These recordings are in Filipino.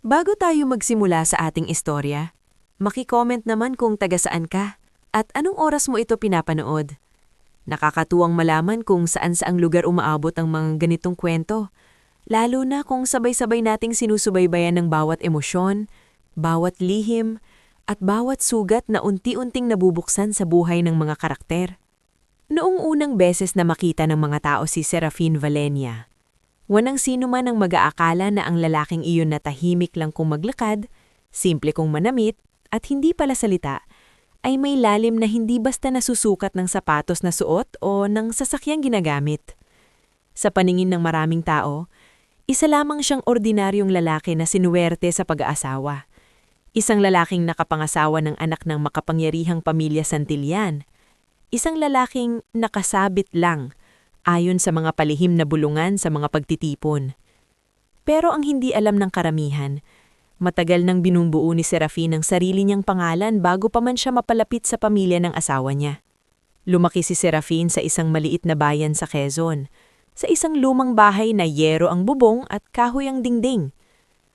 Bago tayo magsimula sa ating istorya, maki-comment naman kung taga saan ka at anong oras mo ito pinapanood. Nakakatuwang malaman kung saan-saang lugar umaabot ang mga ganitong kwento, lalo na kung sabay-sabay nating sinusubaybayan ng bawat emosyon, bawat lihim, at bawat sugat na unti-unting nabubuksan sa buhay ng mga karakter. Noong unang beses na makita ng mga tao si Serafin Valenia, walang sino man ang mag-aakala na ang lalaking iyon na tahimik lang kung maglakad, simple kung manamit, at hindi pala salita, ay may lalim na hindi basta nasusukat ng sapatos na suot o ng sasakyang ginagamit. Sa paningin ng maraming tao, isa lamang siyang ordinaryong lalaki na sinuwerte sa pag-aasawa. Isang lalaking nakapangasawa ng anak ng makapangyarihang pamilya Santillan. Isang lalaking nakasabit lang, ayon sa mga palihim na bulungan sa mga pagtitipon. Pero ang hindi alam ng karamihan, matagal nang binubuo ni Serafin ang sarili niyang pangalan bago pa man siya mapalapit sa pamilya ng asawa niya. Lumaki si Serafin sa isang maliit na bayan sa Quezon, sa isang lumang bahay na yero ang bubong at kahoy ang dingding.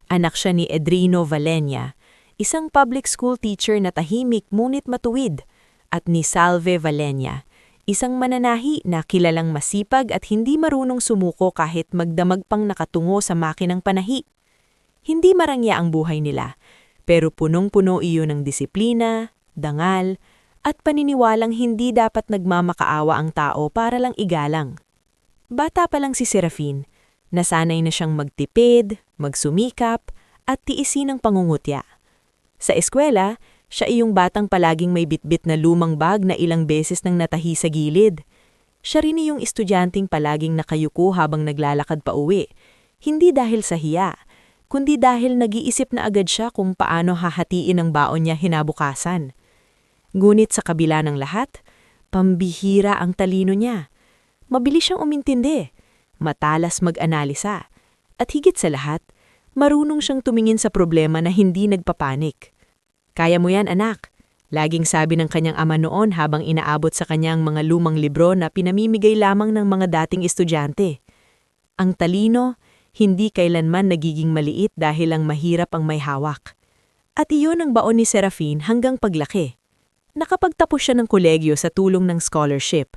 Anak siya ni Edrino Valenia, isang public school teacher na tahimik ngunit matuwid, at ni Salve Valenia, isang mananahi na kilalang masipag at hindi marunong sumuko kahit magdamag pang nakatungo sa makinang panahi. Hindi marangya ang buhay nila, pero punong-puno iyon ng disiplina, dangal, at paniniwalang hindi dapat nagmamakaawa ang tao para lang igalang. Bata pa lang si Serafin, nasanay na siyang magtipid, magsumikap, at tiisin ang pangungutya. Sa eskwela, siya iyong batang palaging may bitbit na lumang bag na ilang beses nang natahi sa gilid. Siya rin iyong estudyanteng palaging nakayuko habang naglalakad pa uwi, hindi dahil sa hiya, kundi dahil nag-iisip na agad siya kung paano hahatiin ang baon niya hinabukasan. Ngunit sa kabila ng lahat, pambihira ang talino niya. Mabilis siyang umintindi, matalas mag-analisa, at higit sa lahat, marunong siyang tumingin sa problema na hindi nagpapanik. "Kaya mo yan, anak," laging sabi ng kanyang ama noon habang inaabot sa kanyang mga lumang libro na pinamimigay lamang ng mga dating estudyante. Ang talino, hindi kailanman nagiging maliit dahil lang mahirap ang may hawak. At iyon ang baon ni Serafin hanggang paglaki. Nakapagtapos siya ng kolegyo sa tulong ng scholarship.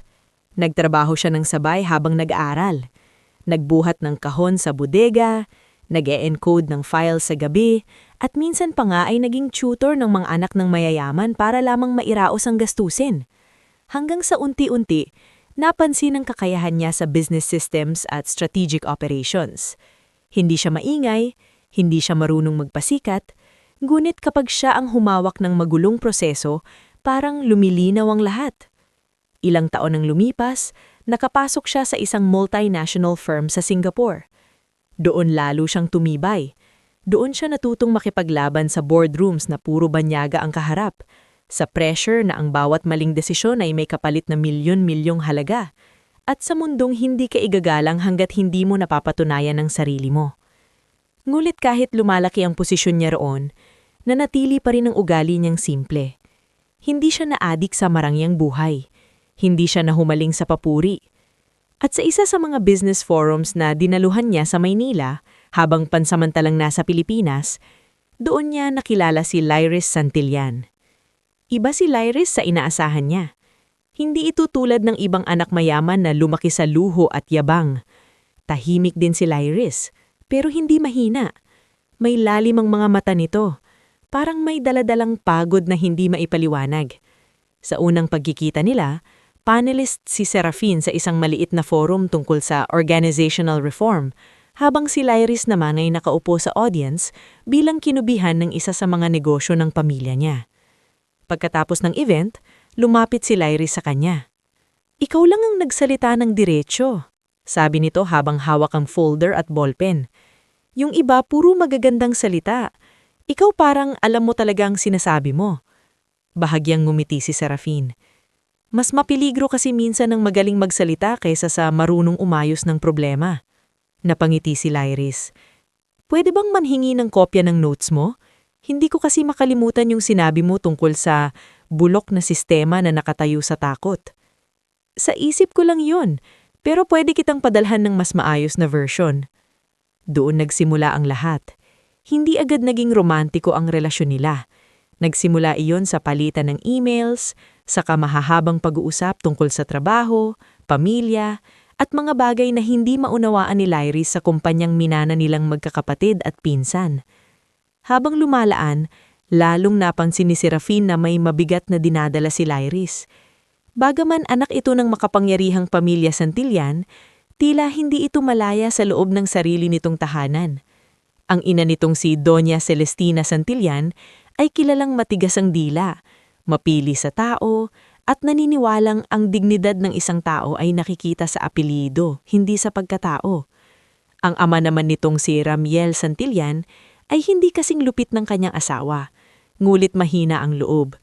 Nagtrabaho siya ng sabay habang nag-aaral. Nagbuhat ng kahon sa bodega, nag-e-encode ng file sa gabi, at minsan pa nga ay naging tutor ng mga anak ng mayayaman para lamang mairaos ang gastusin. Hanggang sa unti-unti, napansin ang kakayahan niya sa business systems at strategic operations. Hindi siya maingay, hindi siya marunong magpasikat, ngunit kapag siya ang humawak ng magulong proseso, parang lumilinaw ang lahat. Ilang taon nang lumipas, nakapasok siya sa isang multinational firm sa Singapore. Doon lalo siyang tumibay. Doon siya natutong makipaglaban sa boardrooms na puro banyaga ang kaharap, sa pressure na ang bawat maling desisyon ay may kapalit na milyon-milyong halaga, at sa mundong hindi ka igagalang hanggat hindi mo napapatunayan ang sarili mo. Ngulit kahit lumalaki ang posisyon niya roon, nanatili pa rin ang ugali niyang simple. Hindi siya naadik sa marangyang buhay. Hindi siya nahumaling sa papuri. At sa isa sa mga business forums na dinaluhan niya sa Maynila, habang pansamantalang nasa Pilipinas, doon niya nakilala si Lyris Santillan. Iba si Lyris sa inaasahan niya. Hindi ito tulad ng ibang anak mayaman na lumaki sa luho at yabang. Tahimik din si Lyris, pero hindi mahina. May lalim ang mga mata nito. Parang may daladalang pagod na hindi maipaliwanag. Sa unang pagkikita nila, panelist si Serafin sa isang maliit na forum tungkol sa organizational reform, habang si Lyris naman ay nakaupo sa audience bilang kinubihan ng isa sa mga negosyo ng pamilya niya. Pagkatapos ng event, lumapit si Lyris sa kanya. "Ikaw lang ang nagsalita ng diretsyo," sabi nito habang hawak ang folder at ballpen. "Yung iba puro magagandang salita. Ikaw parang alam mo talaga ang sinasabi mo." Bahagyang ngumiti si Serafin. "Mas mapiligro kasi minsan ng magaling magsalita kaysa sa marunong umayos ng problema." Napangiti si Lyris. "Pwede bang manhingi ng kopya ng notes mo? Hindi ko kasi makalimutan yung sinabi mo tungkol sa bulok na sistema na nakatayo sa takot." "Sa isip ko lang yun, pero pwede kitang padalhan ng mas maayos na version." Doon nagsimula ang lahat. Hindi agad naging romantiko ang relasyon nila. Nagsimula iyon sa palitan ng emails, sa kamahahabang pag-uusap tungkol sa trabaho, pamilya, at mga bagay na hindi maunawaan ni Lyris sa kumpanyang minana nilang magkakapatid at pinsan. Habang lumalaan, lalong napansin ni Serafin na may mabigat na dinadala si Lyris. Bagaman anak ito ng makapangyarihang pamilya Santillan, tila hindi ito malaya sa loob ng sarili nitong tahanan. Ang ina nitong si Doña Celestina Santillan ay kilalang matigas ang dila, mapili sa tao, at naniniwalang ang dignidad ng isang tao ay nakikita sa apelyido, hindi sa pagkatao. Ang ama naman nitong si Ramiel Santillan ay hindi kasing lupit ng kanyang asawa, ngulit mahina ang loob.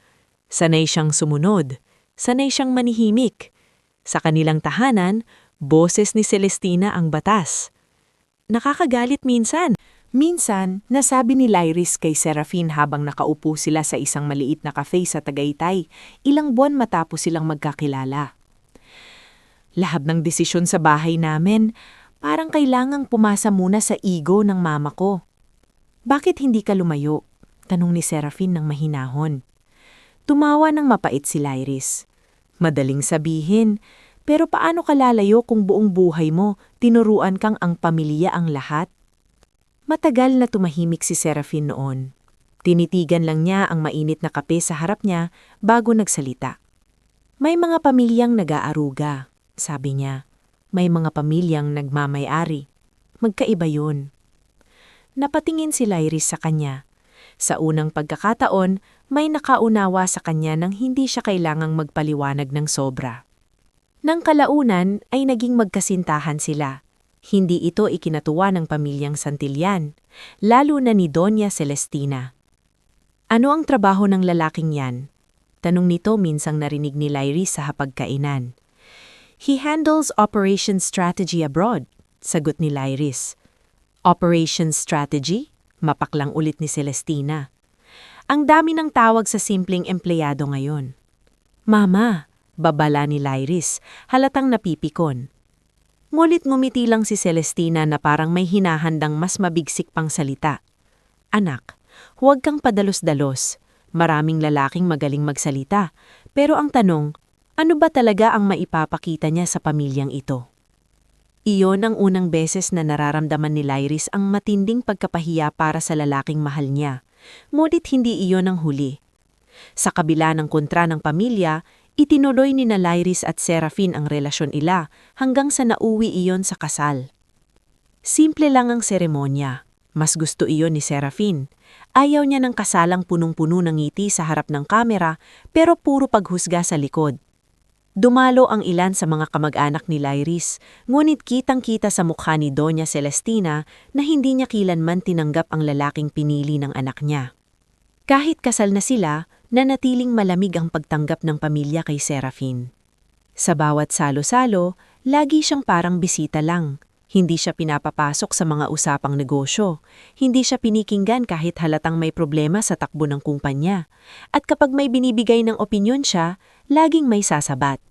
Sanay siyang sumunod, sanay siyang manihimik. Sa kanilang tahanan, boses ni Celestina ang batas. Nakakagalit minsan. Minsan, nasabi ni Lyris kay Serafin habang nakaupo sila sa isang maliit na cafe sa Tagaytay, ilang buwan matapos silang magkakilala. Lahab ng desisyon sa bahay namin, parang kailangang pumasa muna sa ego ng mama ko. Bakit hindi ka lumayo? Tanong ni Serafin ng mahinahon. Tumawa ng mapait si Lyris. Madaling sabihin, pero paano ka lalayo kung buong buhay mo tinuruan kang ang pamilya ang lahat? Matagal na tumahimik si Serafin noon. Tinitigan lang niya ang mainit na kape sa harap niya bago nagsalita. May mga pamilyang nag-aaruga, sabi niya. May mga pamilyang nagmamay-ari. Magkaiba yun. Napatingin si Lyris sa kanya. Sa unang pagkakataon, may nakaunawa sa kanya nang hindi siya kailangang magpaliwanag ng sobra. Nang kalaunan ay naging magkasintahan sila. Hindi ito ikinatuwa ng pamilyang Santillan, lalo na ni Doña Celestina. Ano ang trabaho ng lalaking yan? Tanong nito minsang narinig ni Lyris sa hapagkainan. He handles Operation Strategy abroad, sagot ni Lyris. Operation Strategy? Mapaklang ulit ni Celestina. Ang dami ng tawag sa simpleng empleyado ngayon. Mama, babala ni Lyris, halatang napipikon. Ngulit ngumiti lang si Celestina na parang may hinahandang mas mabigsik pang salita. Anak, huwag kang padalos-dalos. Maraming lalaking magaling magsalita. Pero ang tanong, ano ba talaga ang maipapakita niya sa pamilyang ito? Iyon ang unang beses na nararamdaman ni Lyris ang matinding pagkapahiya para sa lalaking mahal niya. Ngunit hindi iyon ang huli. Sa kabila ng kontra ng pamilya, itinuloy ni na Lyris at Serafin ang relasyon nila hanggang sa nauwi iyon sa kasal. Simple lang ang seremonya. Mas gusto iyon ni Serafin. Ayaw niya ng kasalang punong-puno ng ngiti sa harap ng kamera pero puro paghusga sa likod. Dumalo ang ilan sa mga kamag-anak ni Lyris, ngunit kitang-kita sa mukha ni Doña Celestina na hindi niya kilanman tinanggap ang lalaking pinili ng anak niya. Kahit kasal na sila, nanatiling malamig ang pagtanggap ng pamilya kay Serafin. Sa bawat salo-salo, lagi siyang parang bisita lang. Hindi siya pinapapasok sa mga usapang negosyo. Hindi siya pinikinggan kahit halatang may problema sa takbo ng kumpanya. At kapag may binibigay ng opinyon siya, laging may sasabat.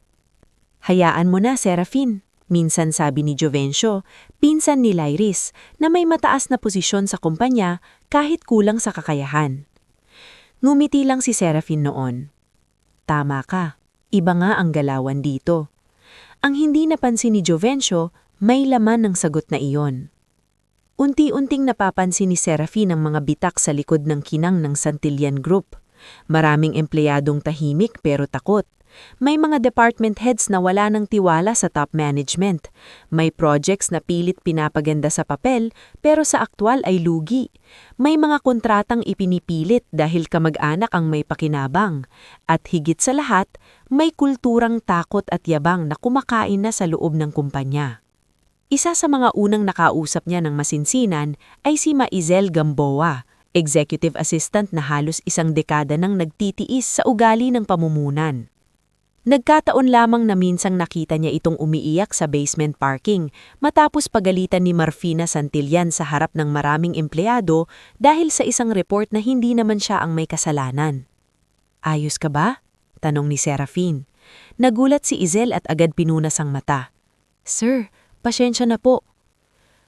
Hayaan mo na, Serafin, minsan sabi ni Jovencio, pinsan ni Lyris, na may mataas na posisyon sa kumpanya kahit kulang sa kakayahan. Ngumiti lang si Serafin noon. Tama ka, iba nga ang galawan dito. Ang hindi napansin ni Jovencio, may laman ng sagot na iyon. Unti-unting napapansin ni Serafin ang mga bitak sa likod ng kinang ng Santillan Group. Maraming empleyadong tahimik pero takot. May mga department heads na wala ng tiwala sa top management. May projects na pilit pinapaganda sa papel pero sa aktwal ay lugi. May mga kontratang ipinipilit dahil kamag-anak ang may pakinabang. At higit sa lahat, may kulturang takot at yabang na kumakain na sa loob ng kumpanya. Isa sa mga unang nakausap niya ng masinsinan ay si Maizel Gamboa, executive assistant na halos isang dekada nang nagtitiis sa ugali ng pamumunan. Nagkataon lamang na minsang nakita niya itong umiiyak sa basement parking matapos pagalitan ni Marfina Santillan sa harap ng maraming empleyado dahil sa isang report na hindi naman siya ang may kasalanan. Ayos ka ba? Tanong ni Serafin. Nagulat si Izel at agad pinunas ang mata. Sir, pasensya na po.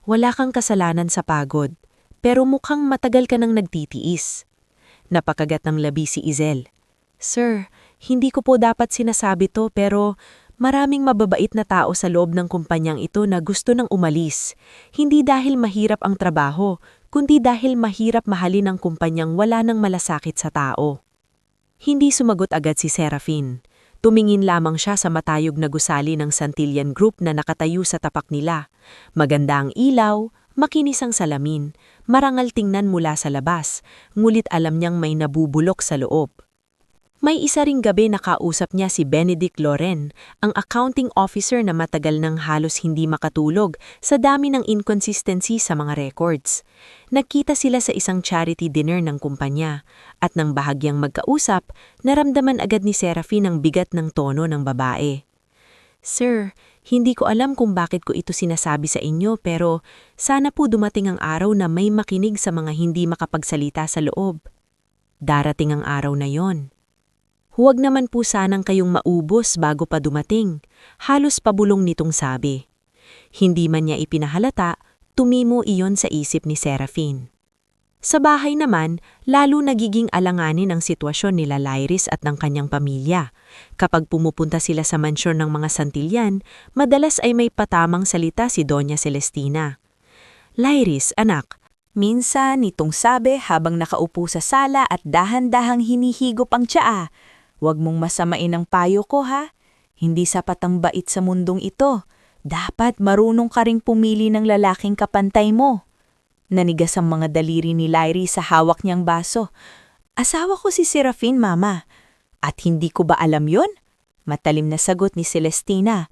Wala kang kasalanan sa pagod. pero mukhang matagal ka nang nagtitiis. Napakagat ng labi si Izel. Sir, hindi ko po dapat sinasabi to pero maraming mababait na tao sa loob ng kumpanyang ito na gusto nang umalis. Hindi dahil mahirap ang trabaho, kundi dahil mahirap mahalin ang kumpanyang wala nang malasakit sa tao. Hindi sumagot agad si Serafin. Tumingin lamang siya sa matayog na gusali ng Santillan Group na nakatayo sa tapak nila. Maganda ang ilaw, makinis ang salamin, marangal tingnan mula sa labas, ngulit alam niyang may nabubulok sa loob. May isa ring gabi nakausap niya si Benedict Loren, ang accounting officer na matagal nang halos hindi makatulog sa dami ng inconsistency sa mga records. Nagkita sila sa isang charity dinner ng kumpanya, at nang bahagyang magkausap, naramdaman agad ni Serafin ang bigat ng tono ng babae. Sir, hindi ko alam kung bakit ko ito sinasabi sa inyo pero sana po dumating ang araw na may makinig sa mga hindi makapagsalita sa loob. Darating ang araw na yon. Huwag naman po sanang kayong maubos bago pa dumating, halos pabulong nitong sabi. Hindi man niya ipinahalata, tumimo iyon sa isip ni Serafin. Sa bahay naman, lalo nagiging alanganin ang sitwasyon nila Lyris at ng kanyang pamilya. Kapag pumupunta sila sa mansyon ng mga Santillan, madalas ay may patamang salita si Doña Celestina. Lyris, anak, minsan nitong sabi habang nakaupo sa sala at dahan-dahang hinihigop ang tsaa. Huwag mong masamain ang payo ko ha. Hindi sapat ang bait sa mundong ito. Dapat marunong ka ring pumili ng lalaking kapantay mo. Nanigas ang mga daliri ni Lyris sa hawak niyang baso. Asawa ko si Serafin, Mama. At hindi ko ba alam yon? Matalim na sagot ni Celestina.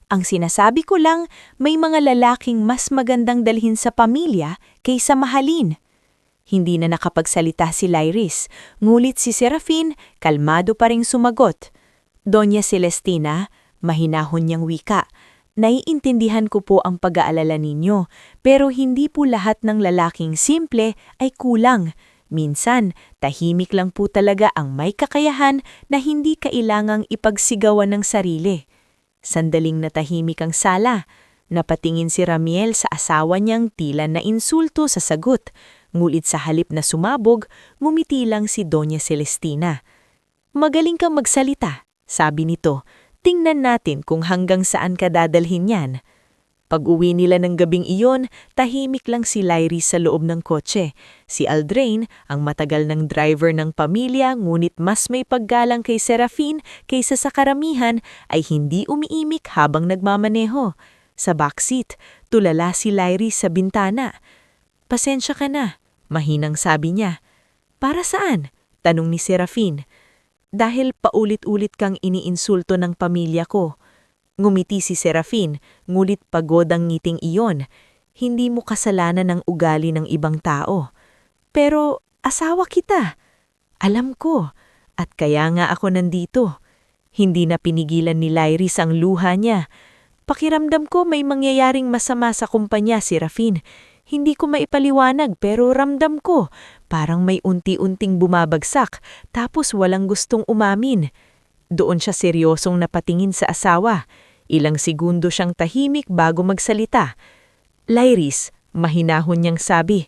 Ang sinasabi ko lang, may mga lalaking mas magandang dalhin sa pamilya kaysa mahalin. Hindi na nakapagsalita si Lyris, ngulit si Serafin, kalmado pa ring sumagot. Doña Celestina, mahinahon niyang wika. Naiintindihan ko po ang pag-aalala ninyo, pero hindi po lahat ng lalaking simple ay kulang. Minsan, tahimik lang po talaga ang may kakayahan na hindi kailangang ipagsigawan ng sarili. Sandaling natahimik ang sala. Napatingin si Ramiel sa asawa niyang tila na insulto sa sagot. Ngulit sa halip na sumabog, ngumiti lang si Doña Celestina. Magaling kang magsalita, sabi nito. Tingnan natin kung hanggang saan ka dadalhin yan. Pag-uwi nila ng gabing iyon, tahimik lang si Lyris sa loob ng kotse. Si Aldrain, ang matagal ng driver ng pamilya ngunit mas may paggalang kay Serafin kaysa sa karamihan, ay hindi umiimik habang nagmamaneho. Sa backseat, tulala si Lyris sa bintana. Pasensya ka na, mahinang sabi niya. Para saan? Tanong ni Serafin. Dahil paulit-ulit kang iniinsulto ng pamilya ko. Ngumiti si Serafin, ngulit pagod ang ngiting iyon. Hindi mo kasalanan ng ugali ng ibang tao. Pero asawa kita. Alam ko, at kaya nga ako nandito. Hindi na pinigilan ni Lyris ang luha niya. Pakiramdam ko may mangyayaring masama sa kumpanya, Serafin. Hindi ko maipaliwanag pero ramdam ko, parang may unti-unting bumabagsak tapos walang gustong umamin. Doon siya seryosong napatingin sa asawa. Ilang segundo siyang tahimik bago magsalita. Lyris, mahinahon niyang sabi,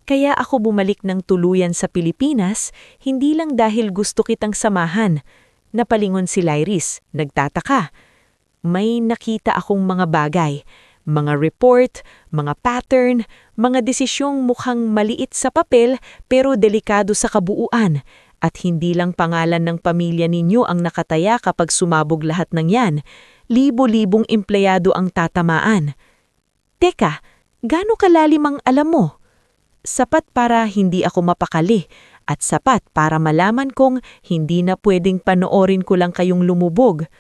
kaya ako bumalik ng tuluyan sa Pilipinas, hindi lang dahil gusto kitang samahan. Napalingon si Lyris, nagtataka. May nakita akong mga bagay. Mga report, mga pattern, mga desisyong mukhang maliit sa papel pero delikado sa kabuuan. At hindi lang pangalan ng pamilya ninyo ang nakataya kapag sumabog lahat ng yan. Libo-libong empleyado ang tatamaan. Teka, gaano kalalim ang alam mo? Sapat para hindi ako mapakali at sapat para malaman kong hindi na pwedeng panoorin ko lang kayong lumubog.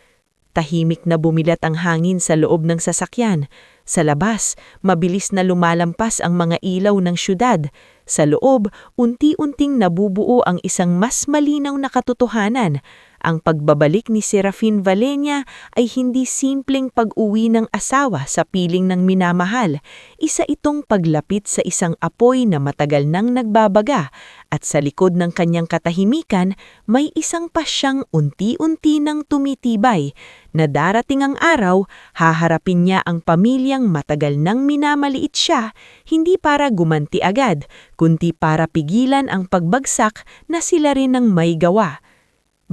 Tahimik na bumilat ang hangin sa loob ng sasakyan. Sa labas, mabilis na lumalampas ang mga ilaw ng syudad. Sa loob, unti-unting nabubuo ang isang mas malinaw na katotohanan. Ang pagbabalik ni Serafin Valenia ay hindi simpleng pag-uwi ng asawa sa piling ng minamahal. Isa itong paglapit sa isang apoy na matagal nang nagbabaga at sa likod ng kanyang katahimikan may isang pasyang unti-unti nang tumitibay na darating ang araw, haharapin niya ang pamilyang matagal nang minamaliit siya, hindi para gumanti agad, kundi para pigilan ang pagbagsak na sila rin ang may gawa.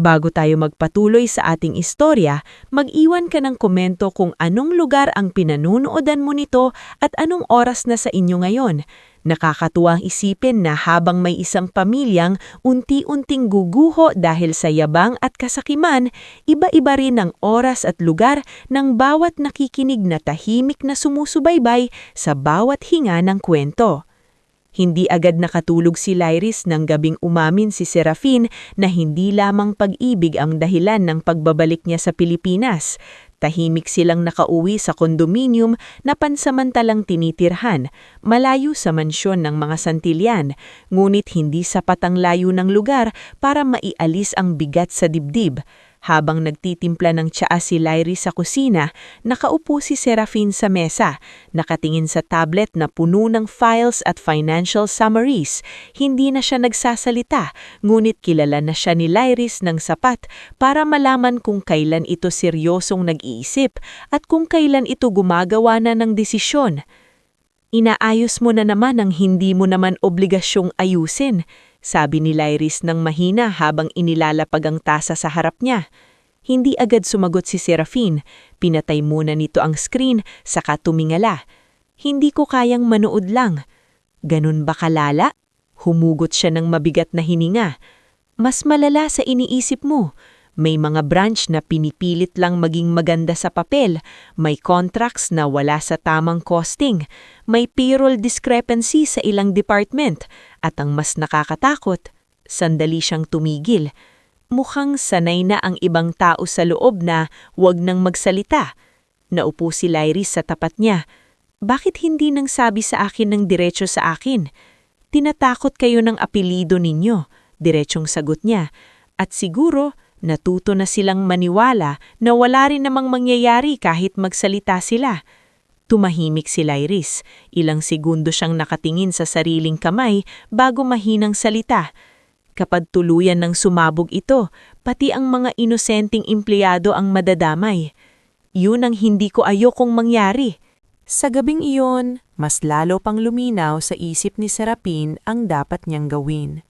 Bago tayo magpatuloy sa ating istorya, mag-iwan ka ng komento kung anong lugar ang pinanunoodan mo nito at anong oras na sa inyo ngayon. Nakakatuwang isipin na habang may isang pamilyang unti-unting guguho dahil sa yabang at kasakiman, iba-iba rin ang oras at lugar ng bawat nakikinig na tahimik na sumusubaybay sa bawat hinga ng kwento. Hindi agad nakatulog si Lyris nang gabing umamin si Serafin na hindi lamang pag-ibig ang dahilan ng pagbabalik niya sa Pilipinas. Tahimik silang nakauwi sa kondominium na pansamantalang tinitirhan, malayo sa mansyon ng mga Santillan, ngunit hindi sapat ang layo ng lugar para maialis ang bigat sa dibdib. Habang nagtitimpla ng tsaa si Lyris sa kusina, nakaupo si Serafin sa mesa, nakatingin sa tablet na puno ng files at financial summaries. Hindi na siya nagsasalita, ngunit kilala na siya ni Lyris ng sapat para malaman kung kailan ito seryosong nag-iisip at kung kailan ito gumagawa na ng desisyon. Inaayos mo na naman ang hindi mo naman obligasyong ayusin, sabi ni Lyris ng mahina habang inilalapag ang tasa sa harap niya. Hindi agad sumagot si Serafin. Pinatay muna nito ang screen, saka tumingala. Hindi ko kayang manood lang. Ganun ba kalala? Humugot siya ng mabigat na hininga. Mas malala sa iniisip mo. May mga branch na pinipilit lang maging maganda sa papel, may contracts na wala sa tamang costing, may payroll discrepancy sa ilang department, at ang mas nakakatakot, sandali siyang tumigil. Mukhang sanay na ang ibang tao sa loob na wag nang magsalita. Naupo si Lyris sa tapat niya. Bakit hindi nang sabi sa akin ng diretso sa akin? Tinatakot kayo ng apelido ninyo, diretsong sagot niya. At siguro, natuto na silang maniwala na wala rin namang mangyayari kahit magsalita sila. Tumahimik si Lyris. Ilang segundo siyang nakatingin sa sariling kamay bago mahinang salita. Kapag tuluyan ng sumabog ito, pati ang mga inosenteng empleyado ang madadamay. Yun ang hindi ko ayokong mangyari. Sa gabing iyon, mas lalo pang luminaw sa isip ni Serafin ang dapat niyang gawin.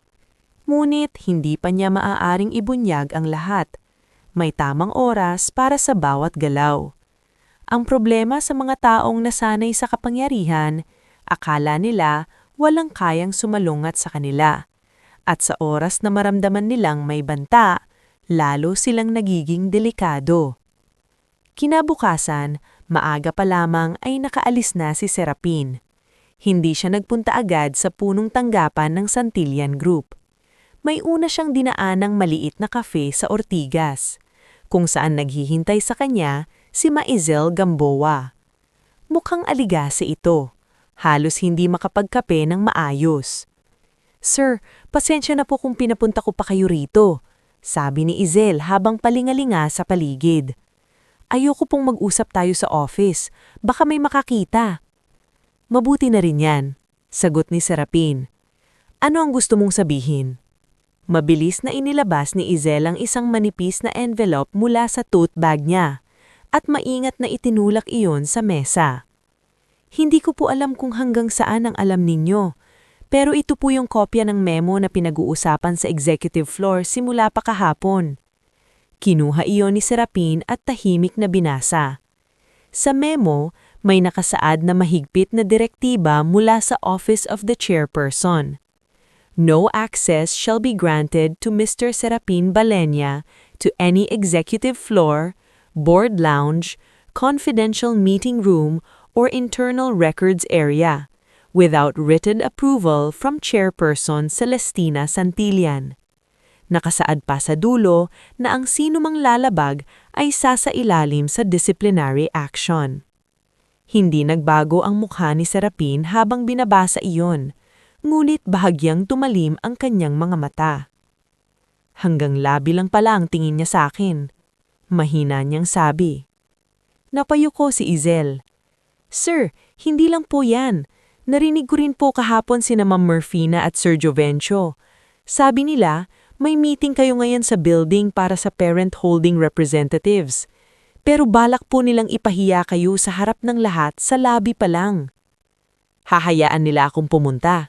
Ngunit hindi pa niya maaaring ibunyag ang lahat. May tamang oras para sa bawat galaw. Ang problema sa mga taong nasanay sa kapangyarihan, akala nila walang kayang sumalungat sa kanila. At sa oras na maramdaman nilang may banta, lalo silang nagiging delikado. Kinabukasan, maaga pa lamang ay nakaalis na si Serafin. Hindi siya nagpunta agad sa punong tanggapan ng Santillan Group. May una siyang dinaanang maliit na kafe sa Ortigas, kung saan naghihintay sa kanya si Maizel Gamboa. Mukhang aligase ito, halos hindi makapagkape ng maayos. "Sir, pasensya na po kung pinapunta ko pa kayo rito," sabi ni Izel habang palingalinga sa paligid. "Ayoko pong mag-usap tayo sa office, baka may makakita." "Mabuti na rin yan," sagot ni Serafin. "Ano ang gusto mong sabihin?" Mabilis na inilabas ni Izel ang isang manipis na envelope mula sa tote bag niya, at maingat na itinulak iyon sa mesa. "Hindi ko po alam kung hanggang saan ang alam ninyo, pero ito po yung kopya ng memo na pinag-uusapan sa executive floor simula pa kahapon." Kinuha iyon ni Serafin at tahimik na binasa. Sa memo, may nakasaad na mahigpit na direktiba mula sa Office of the Chairperson. No access shall be granted to Mr. Serafin Valenia to any executive floor, board lounge, confidential meeting room, or internal records area, without written approval from Chairperson Celestina Santillan. Nakasaad pa sa dulo na ang sinumang lalabag ay sasailalim sa disciplinary action. Hindi nagbago ang mukha ni Serafin habang binabasa iyon, ngunit bahagyang tumalim ang kanyang mga mata. Hanggang labi lang pala ang tingin niya sa akin. Mahina niyang sabi. Napayuko si Izel. Sir, hindi lang po yan. Narinig ko rin po kahapon sina Ma'am Murfina at Sir Jovencio. Sabi nila, may meeting kayo ngayon sa building para sa parent holding representatives. Pero balak po nilang ipahiya kayo sa harap ng lahat sa lobby pa lang. Hahayaan nila akong pumunta.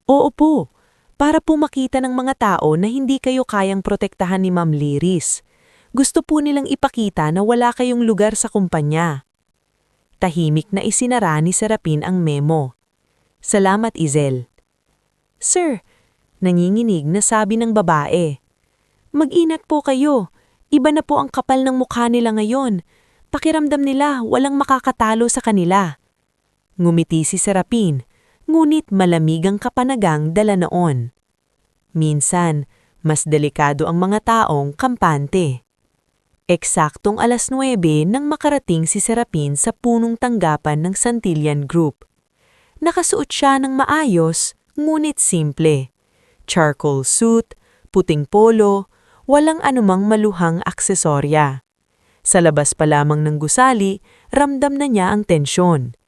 Oo po, para po makita ng mga tao na hindi kayo kayang protektahan ni Ma'am Liris. Gusto po nilang ipakita na wala kayong lugar sa kumpanya. Tahimik na isinara ni Serapin ang memo. Salamat, Izel. Sir, nanginginig na sabi ng babae. Mag-ingat po kayo. Iba na po ang kapal ng mukha nila ngayon. Pakiramdam nila walang makakatalo sa kanila. Ngumiti si Serapin, ngunit malamig ang kapanagang dala noon. Minsan, mas delikado ang mga taong kampante. Eksaktong 9:00 nang makarating si Serapin sa punong tanggapan ng Santillan Group. Nakasuot siya ng maayos, ngunit simple. Charcoal suit, puting polo, walang anumang maluhang aksesorya. Sa labas pa lamang ng gusali, ramdam na niya ang tensyon.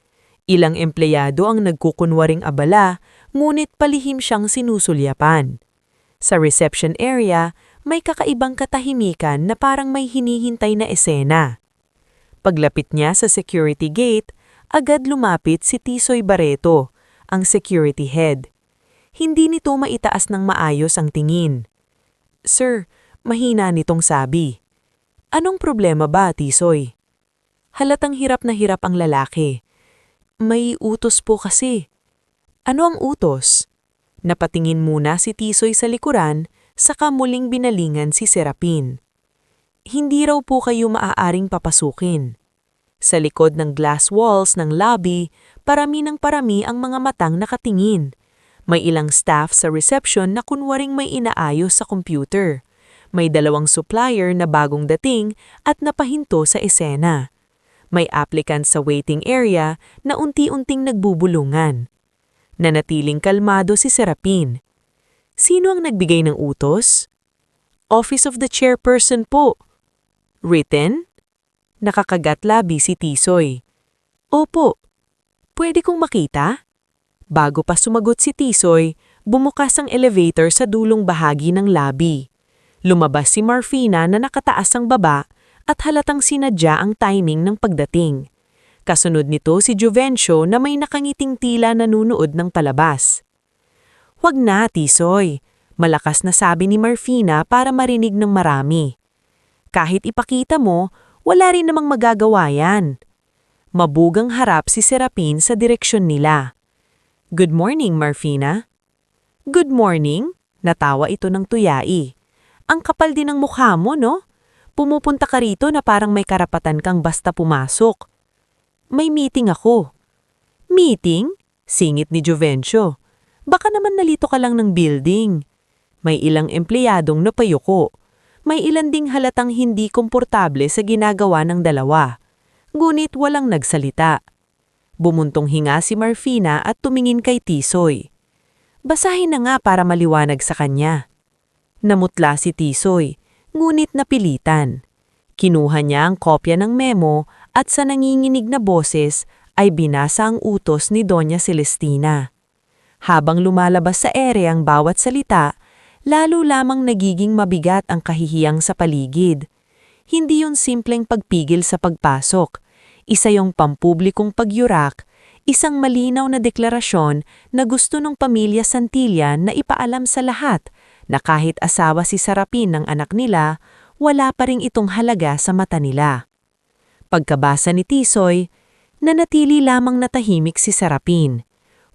Ilang empleyado ang nagkukunwaring abala, ngunit palihim siyang sinusulyapan. Sa reception area, may kakaibang katahimikan na parang may hinihintay na esena. Paglapit niya sa security gate, agad lumapit si Tisoy Barreto, ang security head. Hindi nito maitaas ng maayos ang tingin. Sir, mahina nitong sabi. Anong problema ba, Tisoy? Halatang hirap na hirap ang lalaki. May utos po kasi. Ano ang utos? Napatingin muna si Tisoy sa likuran, saka muling binalingan si Serapin. Hindi raw po kayo maaaring papasukin. Sa likod ng glass walls ng lobby, parami ng parami ang mga matang nakatingin. May ilang staff sa reception na kunwaring may inaayos sa computer. May 2 supplier na bagong dating at napahinto sa esena. May applicant sa waiting area na unti-unting nagbubulungan. Nanatiling kalmado si Serapin. Sino ang nagbigay ng utos? Office of the Chairperson po. Written? Nakakagat labi si Tisoy. Opo. Pwede kong makita? Bago pa sumagot si Tisoy, bumukas ang elevator sa dulong bahagi ng lobby. Lumabas si Marfina na nakataas ang baba at halatang sinadya ang timing ng pagdating. Kasunod nito si Jovencio na may nakangiting tila nanunood ng palabas. Huwag na, Tisoy. Malakas na sabi ni Marfina para marinig ng marami. Kahit ipakita mo, wala rin namang magagawa yan. Mabugang harap si Serapin sa direksyon nila. Good morning, Marfina. Good morning, natawa ito ng tuyai. Ang kapal din ng mukha mo, no? Pumupunta ka rito na parang may karapatan kang basta pumasok. May meeting ako. Meeting? Singit ni Jovencio. Baka naman nalito ka lang ng building. May ilang empleyadong napayuko. May ilan ding halatang hindi komportable sa ginagawa ng dalawa. Ngunit walang nagsalita. Bumuntong hinga si Marfina at tumingin kay Tisoy. Basahin na nga para maliwanag sa kanya. Namutla si Tisoy, ngunit napilitan. Kinuha niya ang kopya ng memo at sa nanginginig na boses ay binasa ang utos ni Doña Celestina. Habang lumalabas sa ere ang bawat salita, lalo lamang nagiging mabigat ang kahihiyang sa paligid. Hindi yun simpleng pagpigil sa pagpasok. Isa yung pampublikong pagyurak, isang malinaw na deklarasyon na gusto ng pamilya Santillan na ipaalam sa lahat na kahit asawa si Serapin ng anak nila, wala pa ring itong halaga sa mata nila. Pagkabasa ni Tisoy, nanatili lamang natahimik si Serapin.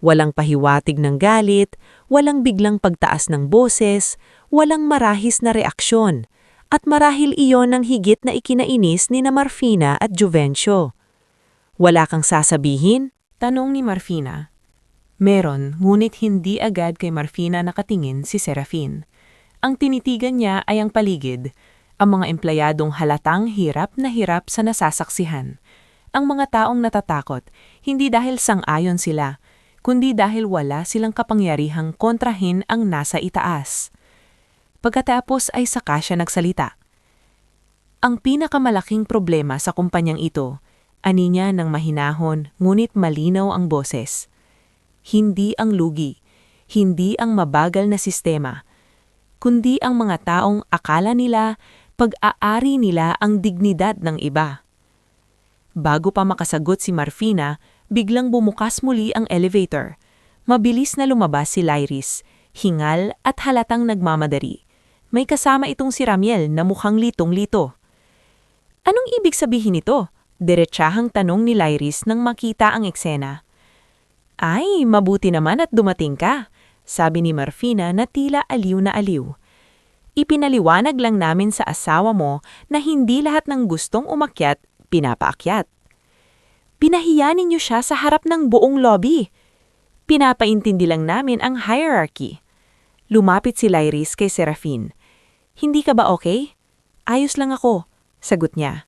Walang pahiwatig ng galit, walang biglang pagtaas ng boses, walang marahis na reaksyon, at marahil iyon ang higit na ikinainis ni Marfina at Jovencio. Wala kang sasabihin? Tanong ni Marfina. Meron, ngunit hindi agad kay Marfina nakatingin si Serafin. Ang tinitigan niya ay ang paligid, ang mga empleyadong halatang hirap na hirap sa nasasaksihan. Ang mga taong natatakot, hindi dahil sang-ayon sila, kundi dahil wala silang kapangyarihang kontrahin ang nasa itaas. Pagkatapos ay saka siya nagsalita. Ang pinakamalaking problema sa kumpanyang ito, ani niya ng mahinahon ngunit malinaw ang boses. Hindi ang lugi, hindi ang mabagal na sistema, kundi ang mga taong akala nila pag-aari nila ang dignidad ng iba. Bago pa makasagot si Marfina, biglang bumukas muli ang elevator. Mabilis na lumabas si Lyris, hingal at halatang nagmamadari. May kasama itong si Ramiel na mukhang litong-lito. Anong ibig sabihin nito? Diretsahang tanong ni Lyris nang makita ang eksena. Ay, mabuti naman at dumating ka, sabi ni Marfina na tila aliw na aliw. Ipinaliwanag lang namin sa asawa mo na hindi lahat ng gustong umakyat, pinapaakyat. Pinahiya ninyo siya sa harap ng buong lobby. Pinapaintindi lang namin ang hierarchy. Lumapit si Lyris kay Serafin. Hindi ka ba okay? Ayos lang ako, sagot niya.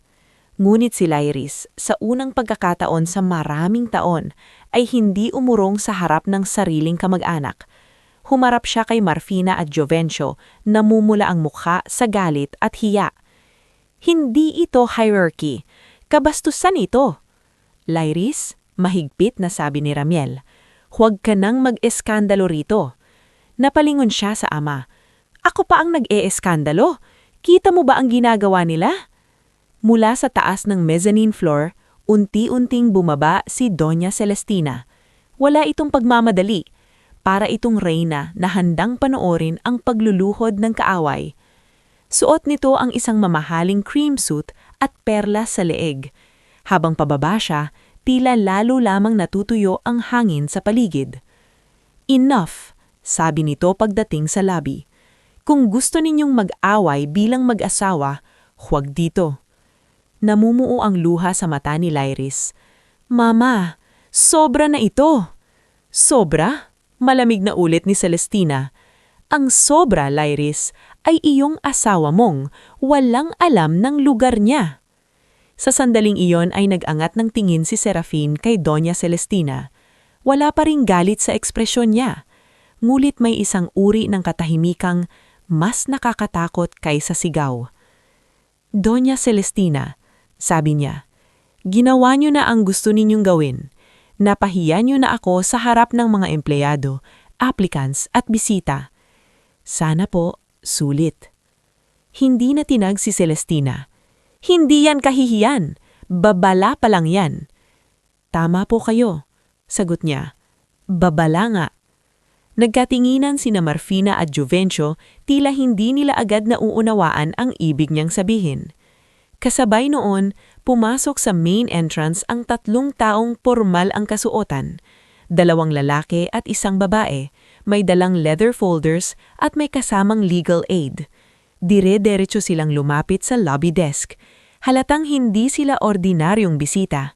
Ngunit si Lyris, sa unang pagkakataon sa maraming taon, ay hindi umurong sa harap ng sariling kamag-anak. Humarap siya kay Marfina at Jovencio, namumula ang mukha sa galit at hiya. Hindi ito hierarchy, kabastusan ito. Lyris, mahigpit na sabi ni Ramiel, huwag ka nang mag-eskandalo rito. Napalingon siya sa ama. Ako pa ang nag-e-eskandalo? Kita mo ba ang ginagawa nila? Mula sa taas ng mezzanine floor, unti-unting bumaba si Doña Celestina. Wala itong pagmamadali. Para itong reyna na handang panoorin ang pagluluhod ng kaaway. Suot nito ang isang mamahaling cream suit at perlas sa leeg. Habang pababa siya, tila lalo lamang natutuyo ang hangin sa paligid. Enough, sabi nito pagdating sa lobby. Kung gusto ninyong mag-away bilang mag-asawa, huwag dito. Namumuo ang luha sa mata ni Lyris. Mama, sobra na ito. Sobra? Malamig na ulit ni Celestina. Ang sobra, Lyris, ay iyong asawa mong walang alam ng lugar niya. Sa sandaling iyon ay nag-angat ng tingin si Serafin kay Doña Celestina. Wala pa ring galit sa ekspresyon niya. Ngulit may isang uri ng katahimikang mas nakakatakot kaysa sigaw. Doña Celestina, sabi niya, ginawa niyo na ang gusto ninyong gawin. Napahiya niyo na ako sa harap ng mga empleyado, applicants at bisita. Sana po, sulit. Hindi na tinag si Celestina. Hindi yan kahihiyan. Babala pa lang yan. Tama po kayo, sagot niya. Babala nga. Nagkatinginan sina Marfina at Jovencio, tila hindi nila agad nauunawaan ang ibig niyang sabihin. Kasabay noon, pumasok sa main entrance ang 3 taong pormal ang kasuotan. 2 lalaki at 1 babae, may dalang leather folders at may kasamang legal aid. Dire-diretso silang lumapit sa lobby desk. Halatang hindi sila ordinaryong bisita.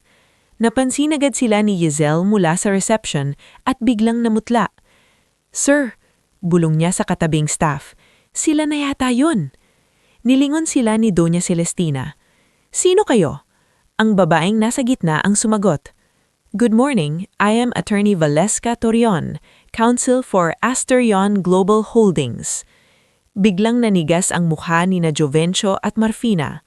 Napansin agad sila ni Giselle mula sa reception at biglang namutla. Sir, bulong niya sa katabing staff, sila na yata yun. Nilingon sila ni Doña Celestina. Sino kayo? Ang babaeng nasa gitna ang sumagot. Good morning, I am Attorney Valesca Torion, Counsel for Asterion Global Holdings. Biglang nanigas ang mukha ni na Jovencio at Marfina.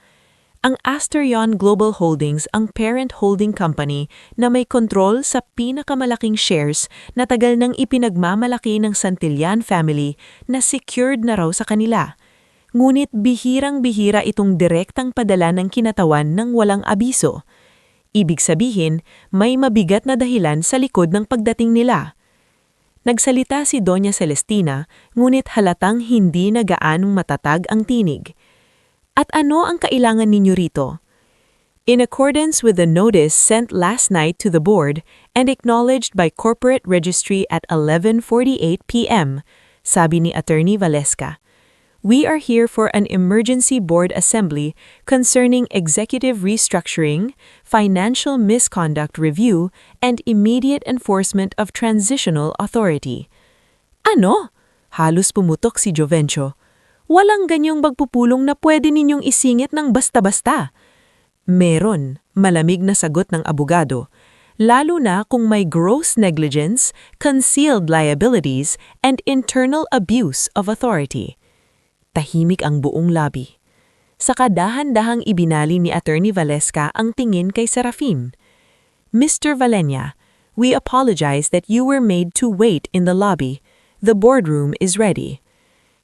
Ang Asterion Global Holdings ang parent holding company na may kontrol sa pinakamalaking shares na tagal nang ipinagmamalaki ng Santillan family na secured na raw sa kanila. Ngunit bihirang-bihira itong direktang padala ng kinatawan ng walang abiso. Ibig sabihin, may mabigat na dahilan sa likod ng pagdating nila. Nagsalita si Doña Celestina, ngunit halatang hindi na gaanong matatag ang tinig. At ano ang kailangan ninyo rito? In accordance with the notice sent last night to the board and acknowledged by corporate registry at 11:48 p.m., sabi ni Attorney Valesca, we are here for an emergency board assembly concerning executive restructuring, financial misconduct review, and immediate enforcement of transitional authority. Ano? Halos pumutok si Jovencio. Walang ganyang magpupulong na pwede ninyong isingit ng basta-basta. Meron, malamig na sagot ng abogado, lalo na kung may gross negligence, concealed liabilities, and internal abuse of authority. Tahimik ang buong lobby. Saka dahan-dahang ibinali ni Attorney Valesca ang tingin kay Serafin. Mr. Valenya, we apologize that you were made to wait in the lobby. The boardroom is ready.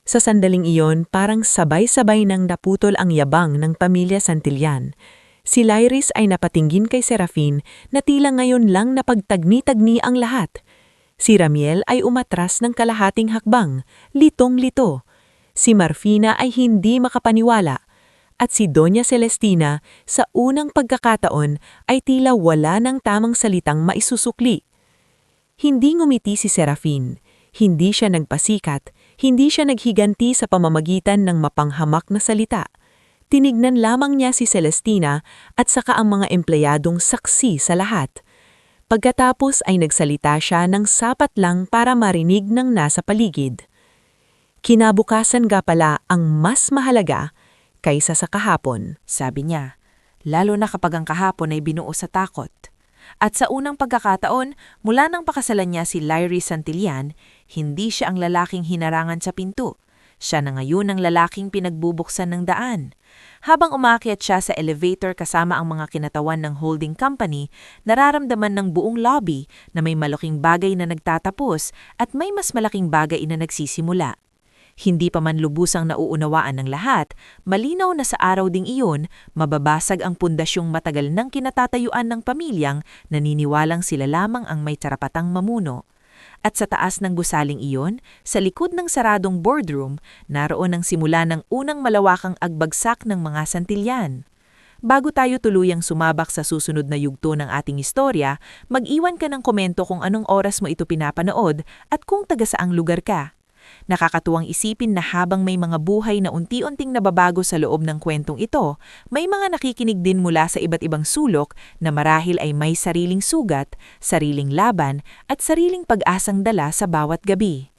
Sa sandaling iyon, parang sabay-sabay nang naputol ang yabang ng pamilya Santillan. Si Lyris ay napatinggin kay Serafin na tila ngayon lang napagtagni-tagni ang lahat. Si Ramiel ay umatras ng kalahating hakbang, litong-lito. Si Marfina ay hindi makapaniwala. At si Doña Celestina, sa unang pagkakataon, ay tila wala ng tamang salitang maisusukli. Hindi ngumiti si Serafin. Hindi siya nagpasikat. Hindi siya naghiganti sa pamamagitan ng mapanghamak na salita. Tinignan lamang niya si Celestina at saka ang mga empleyadong saksi sa lahat. Pagkatapos ay nagsalita siya ng sapat lang para marinig ng nasa paligid. Kinabukasan nga pala ang mas mahalaga kaysa sa kahapon. Sabi niya, lalo na kapag ang kahapon ay binuo sa takot. At sa unang pagkakataon, mula nang pakasalan niya si Lyris Santillan, hindi siya ang lalaking hinarangan sa pinto. Siya na ngayon ang lalaking pinagbubuksan ng daan. Habang umakyat siya sa elevator kasama ang mga kinatawan ng holding company, nararamdaman ng buong lobby na may malaking bagay na nagtatapos at may mas malaking bagay na nagsisimula. Hindi pa man lubusang nauunawaan ng lahat, malinaw na sa araw ding iyon, mababasag ang pundasyong matagal nang kinatatayuan ng pamilyang naniniwalang sila lamang ang may karapatang mamuno. At sa taas ng gusaling iyon, sa likod ng saradong boardroom, naroon ang simula ng unang malawakang agbagsak ng mga Santillan. Bago tayo tuluyang sumabak sa susunod na yugto ng ating istorya, mag-iwan ka ng komento kung anong oras mo ito pinapanood at kung taga-saang lugar ka. Nakakatuwang isipin na habang may mga buhay na unti-unting nababago sa loob ng kwentong ito, may mga nakikinig din mula sa iba't ibang sulok na marahil ay may sariling sugat, sariling laban, at sariling pag-asang dala sa bawat gabi.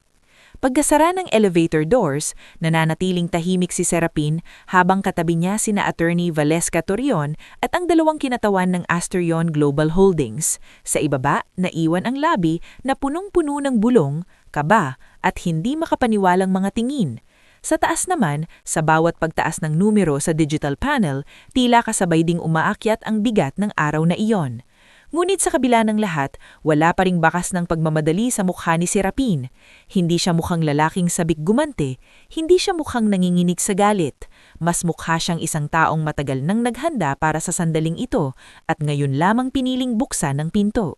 Pagkasara ng elevator doors, nananatiling tahimik si Serapin habang katabi niya sina Attorney Valesca Torion at ang dalawang kinatawan ng Asterion Global Holdings. Sa ibaba, naiwan ang lobby na punong-puno ng bulong, kaba, at hindi makapaniwalang mga tingin. Sa taas naman, sa bawat pagtaas ng numero sa digital panel, tila kasabay ding umaakyat ang bigat ng araw na iyon. Ngunit sa kabila ng lahat, wala pa ring bakas ng pagmamadali sa mukha ni Serapin. Hindi siya mukhang lalaking sabik gumante, hindi siya mukhang nanginginig sa galit. Mas mukha siyang isang taong matagal nang naghanda para sa sandaling ito at ngayon lamang piniling buksan ng pinto.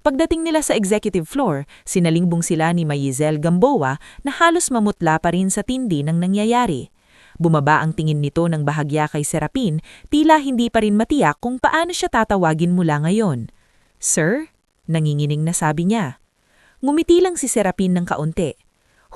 Pagdating nila sa executive floor, sinalingbong sila ni Mayizel Gamboa na halos mamutla pa rin sa tindi ng nangyayari. Bumaba ang tingin nito ng bahagya kay Serapin, tila hindi pa rin matiyak kung paano siya tatawagin mula ngayon. "Sir?" nangingining na sabi niya. Ngumiti lang si Serapin ng kaunti.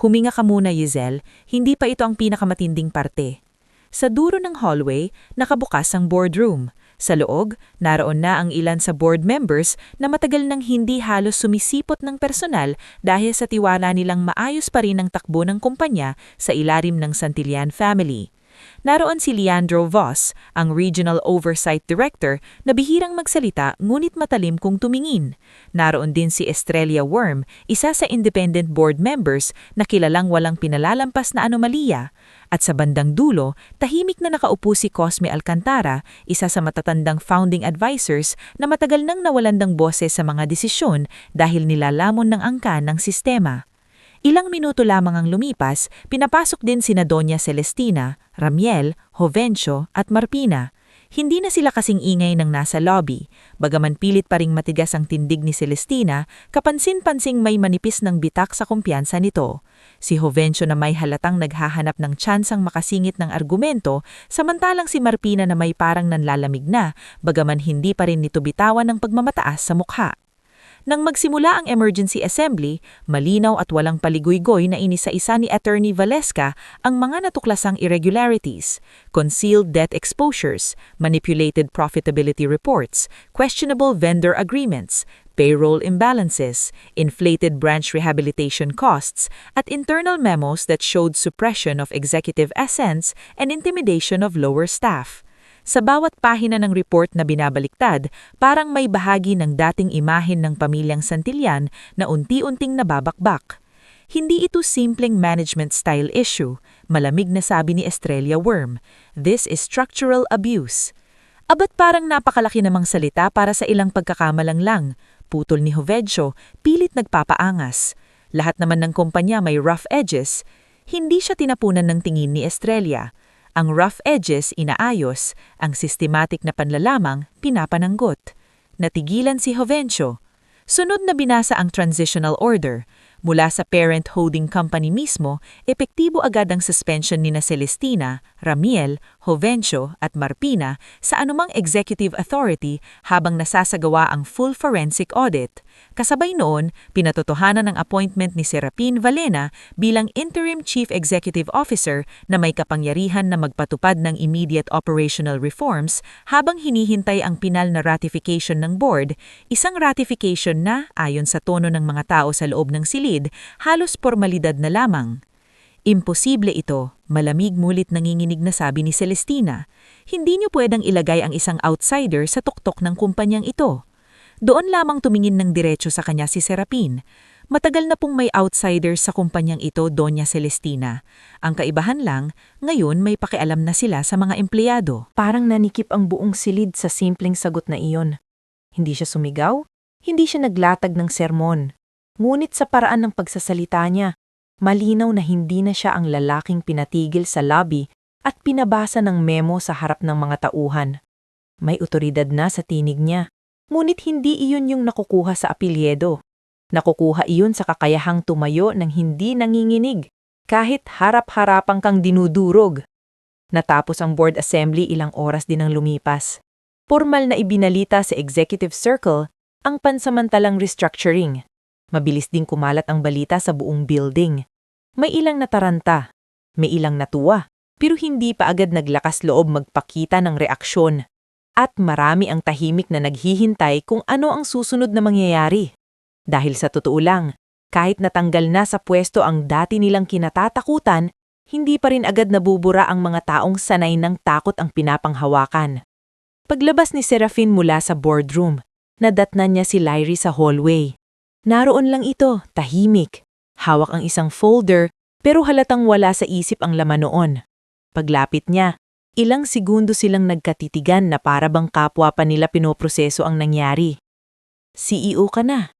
"Huminga ka muna, Yizel, hindi pa ito ang pinakamatinding parte." Sa dulo ng hallway, nakabukas ang boardroom. Sa loob, naroon na ang ilan sa board members na matagal nang hindi halos sumisipot ng personal dahil sa tiwala nilang maayos pa rin ang takbo ng kumpanya sa ilalim ng Santillan family. Naroon si Leandro Voss, ang Regional Oversight Director na bihirang magsalita ngunit matalim kung tumingin. Naroon din si Estrella Worm, isa sa independent board members na kilalang walang pinalalampas na anomalya. At sa bandang dulo, tahimik na nakaupo si Cosme Alcantara, isa sa matatandang founding advisors na matagal nang nawalan ng boses sa mga desisyon dahil nilalamon ng angkan ng sistema. Ilang minuto lamang ang lumipas, pinapasok din sina Doña Celestina, Ramiel, Jovencio at Marpina. Hindi na sila kasing ingay ng nasa lobby. Bagaman pilit pa ring matigas ang tindig ni Celestina, kapansin-pansing may manipis ng bitak sa kumpiyansa nito. Si Jovencio na may halatang naghahanap ng tsansang makasingit ng argumento, samantalang si Marpina na may parang nanlalamig na, bagaman hindi pa rin nito bitawan ng pagmamataas sa mukha. Nang magsimula ang emergency assembly, malinaw at walang paliguygoy na inisa-isa ni Attorney Valesca ang mga natuklasang irregularities, concealed debt exposures, manipulated profitability reports, questionable vendor agreements, payroll imbalances, inflated branch rehabilitation costs, at internal memos that showed suppression of executive assents and intimidation of lower staff. Sa bawat pahina ng report na binabaliktad, parang may bahagi ng dating imahen ng pamilyang Santillan na unti-unting nababakbak. Hindi ito simpleng management style issue, malamig na sabi ni Estrella Worm. This is structural abuse. Abat parang napakalaki namang salita para sa ilang pagkakamalang lang. Putol ni Jovencio, pilit nagpapaangas. Lahat naman ng kumpanya may rough edges. Hindi siya tinapunan ng tingin ni Estrella. Ang rough edges inaayos, ang systematic na panlalamang pinapananggot. Natigilan si Jovencio. Sunod na binasa ang transitional order. Mula sa parent holding company mismo, epektibo agad ang suspension nina Celestina, Ramiel, Jovencio at Marpina sa anumang executive authority habang nasasagawa ang full forensic audit. Kasabay noon, pinatotohanan ang appointment ni Serafin Valena bilang Interim Chief Executive Officer na may kapangyarihan na magpatupad ng immediate operational reforms habang hinihintay ang pinal na ratification ng board, isang ratification na, ayon sa tono ng mga tao sa loob ng silid, halos formalidad na lamang. Imposible ito, malamig mulit nanginginig na sabi ni Celestina. Hindi niyo pwedeng ilagay ang isang outsider sa tuktok ng kumpanyang ito. Doon lamang tumingin ng diretso sa kanya si Serafin. Matagal na pong may outsider sa kumpanyang ito, Doña Celestina. Ang kaibahan lang, ngayon may pakialam na sila sa mga empleyado. Parang nanikip ang buong silid sa simpleng sagot na iyon. Hindi siya sumigaw, hindi siya naglatag ng sermon. Ngunit sa paraan ng pagsasalita niya, malinaw na hindi na siya ang lalaking pinatigil sa lobby at pinabasa ng memo sa harap ng mga tauhan. May otoridad na sa tinig niya, ngunit hindi iyon yung nakukuha sa apelyedo. Nakukuha iyon sa kakayahang tumayo ng hindi nanginginig, kahit harap-harapang kang dinudurog. Natapos ang board assembly, ilang oras din ang lumipas. Formal na ibinalita sa executive circle ang pansamantalang restructuring. Mabilis ding kumalat ang balita sa buong building. May ilang nataranta, may ilang natuwa, pero hindi pa agad naglakas loob magpakita ng reaksyon. At marami ang tahimik na naghihintay kung ano ang susunod na mangyayari. Dahil sa totoo lang, kahit natanggal na sa pwesto ang dati nilang kinatatakutan, hindi pa rin agad nabubura ang mga taong sanay ng takot ang pinapanghawakan. Paglabas ni Serafin mula sa boardroom, nadatnan niya si Lyrie sa hallway. Naroon lang ito, tahimik. Hawak ang isang folder, pero halatang wala sa isip ang laman noon. Paglapit niya, ilang segundo silang nagkatitigan na para bang kapwa pa nila pinoproseso ang nangyari. CEO ka na,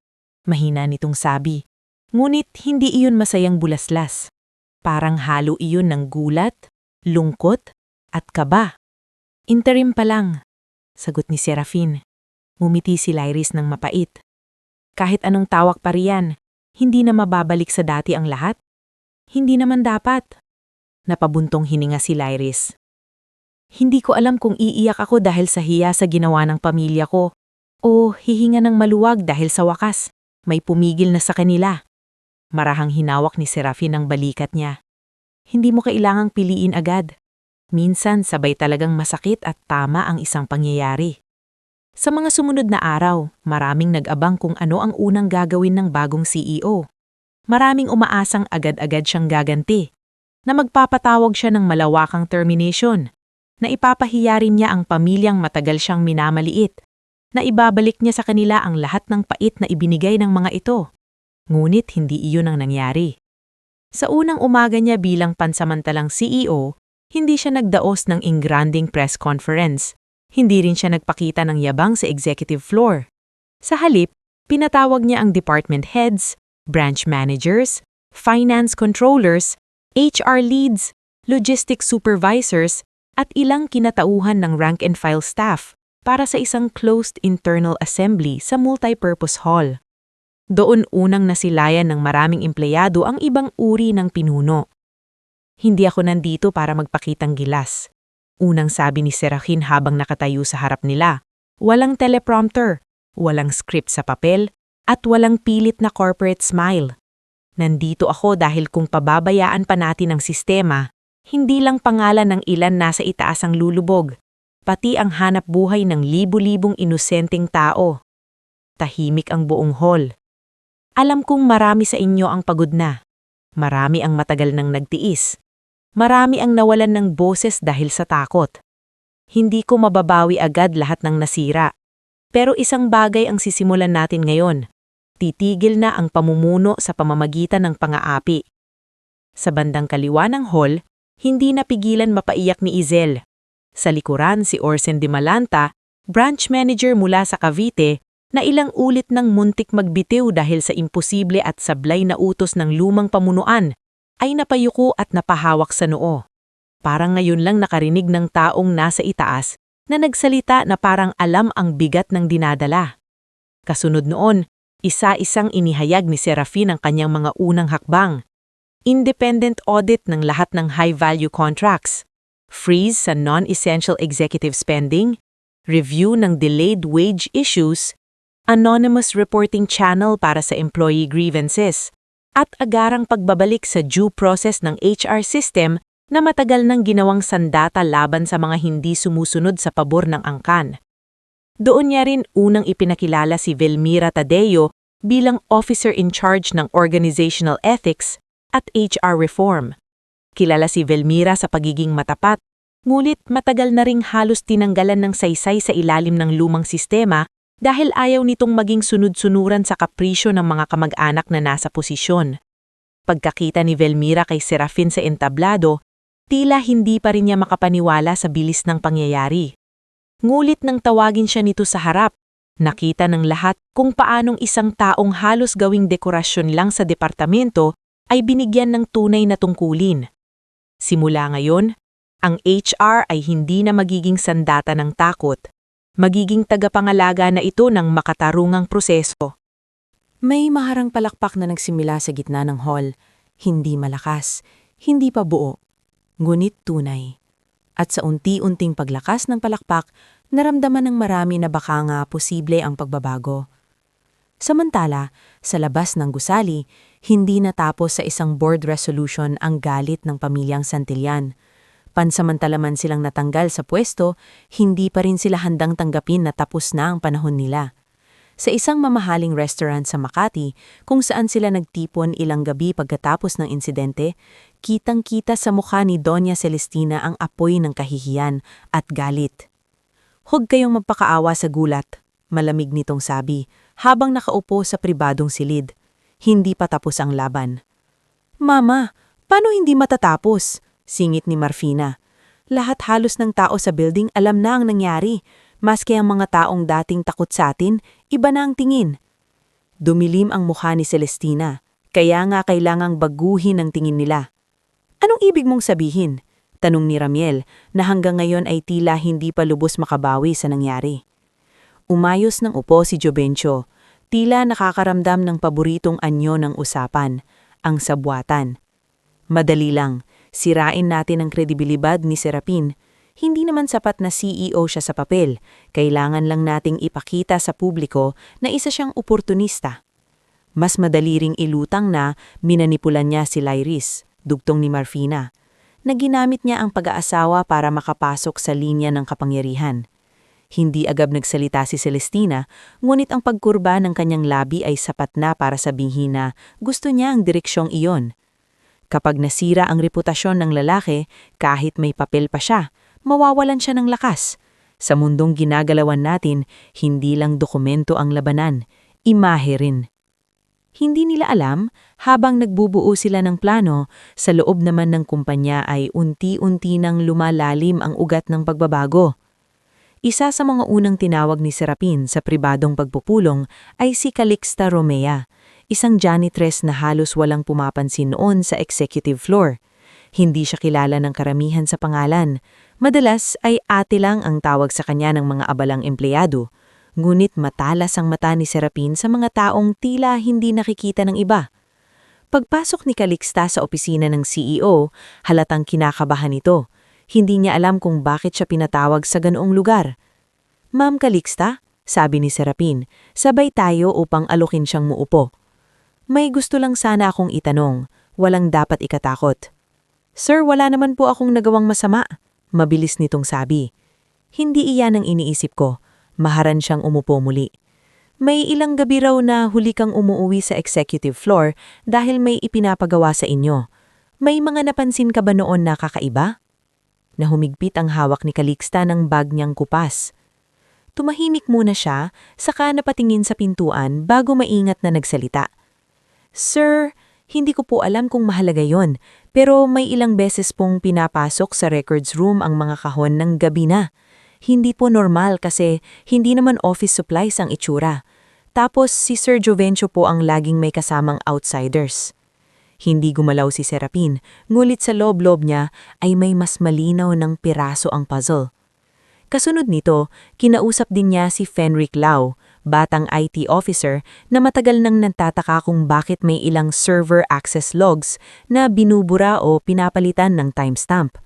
mahina nitong sabi. Ngunit hindi iyon masayang bulaslas. Parang halo iyon ng gulat, lungkot, at kaba. Interim pa lang, sagot ni Serafin. Ngumiti si Lyris ng mapait. Kahit anong tawag pa riyan, hindi na mababalik sa dati ang lahat? Hindi naman dapat. Napabuntong hininga si Lyris. Hindi ko alam kung iiyak ako dahil sa hiya sa ginawa ng pamilya ko o hihinga ng maluwag dahil sa wakas may pumigil na sa kanila. Marahang hinawak ni Serafin ang balikat niya. Hindi mo kailangang piliin agad. Minsan sabay talagang masakit at tama ang isang pangyayari. Sa mga sumunod na araw, maraming nag-abang kung ano ang unang gagawin ng bagong CEO. Maraming umaasang agad-agad siyang gaganti, na magpapatawag siya ng malawakang termination, na ipapahiya rin niya ang pamilyang matagal siyang minamaliit, na ibabalik niya sa kanila ang lahat ng pait na ibinigay ng mga ito. Ngunit hindi iyon ang nangyari. Sa unang umaga niya bilang pansamantalang CEO, hindi siya nagdaos ng engranding press conference. Hindi rin siya nagpakita ng yabang sa executive floor. Sa halip, pinatawag niya ang department heads, branch managers, finance controllers, HR leads, logistics supervisors, at ilang kinatauhan ng rank-and-file staff para sa isang closed internal assembly sa multipurpose hall. Doon unang nasilayan ng maraming empleyado ang ibang uri ng pinuno. Hindi ako nandito para magpakitang gilas. Unang sabi ni Serafin habang nakatayo sa harap nila. Walang teleprompter, walang script sa papel, at walang pilit na corporate smile. Nandito ako dahil kung pababayaan pa natin ang sistema, hindi lang pangalan ng ilan nasa itaas ang lulubog, pati ang hanap buhay ng libu-libong inosenteng tao. Tahimik ang buong hall. Alam kong marami sa inyo ang pagod na. Marami ang matagal nang nagtiis. Marami ang nawalan ng boses dahil sa takot. Hindi ko mababawi agad lahat ng nasira. Pero isang bagay ang sisimulan natin ngayon. titigil na ang pamumuno sa pamamagitan ng pang-aapi. Sa bandang kaliwa ng hall, hindi napigilan mapaiyak ni Izel. Sa likuran si Orsen de Malanta, branch manager mula sa Cavite, na ilang ulit ng muntik magbitiw dahil sa imposible at sablay na utos ng lumang pamunuan, ay napayuko at napahawak sa noo. Parang ngayon lang nakarinig ng taong nasa itaas na nagsalita na parang alam ang bigat ng dinadala. Kasunod noon, isa-isang inihayag ni Serafin ang kanyang mga unang hakbang. Independent audit ng lahat ng high-value contracts, freeze sa non-essential executive spending, review ng delayed wage issues, anonymous reporting channel para sa employee grievances, at agarang pagbabalik sa due process ng HR system na matagal nang ginawang sandata laban sa mga hindi sumusunod sa pabor ng angkan. Doon niya rin unang ipinakilala si Velmira Tadeo bilang officer in charge ng organizational ethics at HR reform. Kilala si Velmira sa pagiging matapat, ngunit matagal na ring halos tinanggalan ng saysay sa ilalim ng lumang sistema dahil ayaw nitong maging sunod-sunuran sa kapresyo ng mga kamag-anak na nasa posisyon. Pagkakita ni Velmira kay Serafin sa entablado, tila hindi pa rin niya makapaniwala sa bilis ng pangyayari. Ngulit nang tawagin siya nito sa harap, nakita ng lahat kung paanong isang taong halos gawing dekorasyon lang sa departamento ay binigyan ng tunay na tungkulin. Simula ngayon, ang HR ay hindi na magiging sandata ng takot. Magiging tagapangalaga na ito ng makatarungang proseso. May maharang palakpak na nagsimula sa gitna ng hall. Hindi malakas, hindi pa buo, ngunit tunay. At sa unti-unting paglakas ng palakpak, naramdaman ng marami na baka nga posible ang pagbabago. Samantala, sa labas ng gusali, hindi natapos sa isang board resolution ang galit ng pamilyang Santillan. Pansamantala man silang natanggal sa pwesto, hindi pa rin sila handang tanggapin na tapos na ang panahon nila. Sa isang mamahaling restaurant sa Makati, kung saan sila nagtipon ilang gabi pagkatapos ng insidente, kitang-kita sa mukha ni Doña Celestina ang apoy ng kahihiyan at galit. "Huwag kayong magpakaawa sa gulat," malamig nitong sabi, habang nakaupo sa pribadong silid. Hindi pa tapos ang laban. "Mama, paano hindi matatapos?" singit ni Marfina. "Lahat halos ng tao sa building alam na ang nangyari. Maski ang mga taong dating takot sa atin, iba na ang tingin." Dumilim ang mukha ni Celestina, kaya nga kailangang baguhin ang tingin nila. "Anong ibig mong sabihin?" tanong ni Ramiel, na hanggang ngayon ay tila hindi pa lubos makabawi sa nangyari. Umayos ng upo si Jobencio, tila nakakaramdam ng paboritong anyo ng usapan, ang sabwatan. "Madali lang, sirain natin ang kredibilidad ni Serafin. Hindi naman sapat na CEO siya sa papel, kailangan lang nating ipakita sa publiko na isa siyang oportunista." Mas madali ring ilutang na minanipulan niya si Lyris, dugtong ni Marfina, na ginamit niya ang pag-aasawa para makapasok sa linya ng kapangyarihan. Hindi agad nagsalita si Celestina, ngunit ang pagkurba ng kanyang labi ay sapat na para sabihin na gusto niya ang direksyong iyon. Kapag nasira ang reputasyon ng lalaki, kahit may papel pa siya, mawawalan siya ng lakas. Sa mundong ginagalawan natin, hindi lang dokumento ang labanan, imahe rin. Hindi nila alam, habang nagbubuo sila ng plano, sa loob naman ng kumpanya ay unti-unti nang lumalalim ang ugat ng pagbabago. Isa sa mga unang tinawag ni Serafin sa pribadong pagpupulong ay si Calixta Romea, isang janitress na halos walang pumapansin noon sa executive floor. Hindi siya kilala ng karamihan sa pangalan. Madalas ay ate lang ang tawag sa kanya ng mga abalang empleyado. Ngunit matalas ang mata ni Serafin sa mga taong tila hindi nakikita ng iba. Pagpasok ni Calixta sa opisina ng CEO, halatang kinakabahan ito. Hindi niya alam kung bakit siya pinatawag sa ganoong lugar. "Ma'am Calixta," sabi ni Serafin, "sabay tayo upang alokin siyang muupo. May gusto lang sana akong itanong, walang dapat ikatakot." "Sir, wala naman po akong nagawang masama," mabilis nitong sabi. Hindi iyan ang iniisip ko. Maharan siyang umupo muli. "May ilang gabi raw na huli kang umuwi sa executive floor dahil may ipinapagawa sa inyo. May mga napansin ka ba noon na kakaiba?" Nahumigpit ang hawak ni Calixta ng bag niyang kupas. Tumahimik muna siya, saka napatingin sa pintuan bago maingat na nagsalita. Sir, hindi ko po alam kung mahalaga yon, pero may ilang beses pong pinapasok sa records room ang mga kahon ng gabi na. Hindi po normal kasi hindi naman office supplies ang itsura. Tapos si Sir Jovencio po ang laging may kasamang outsiders. Hindi gumalaw si Serapin, ngulit sa loob-loob niya ay may mas malinaw ng piraso ang puzzle. Kasunod nito, kinausap din niya si Fenric Lau, batang IT officer na matagal nang nagtataka kung bakit may ilang server access logs na binubura o pinapalitan ng timestamp.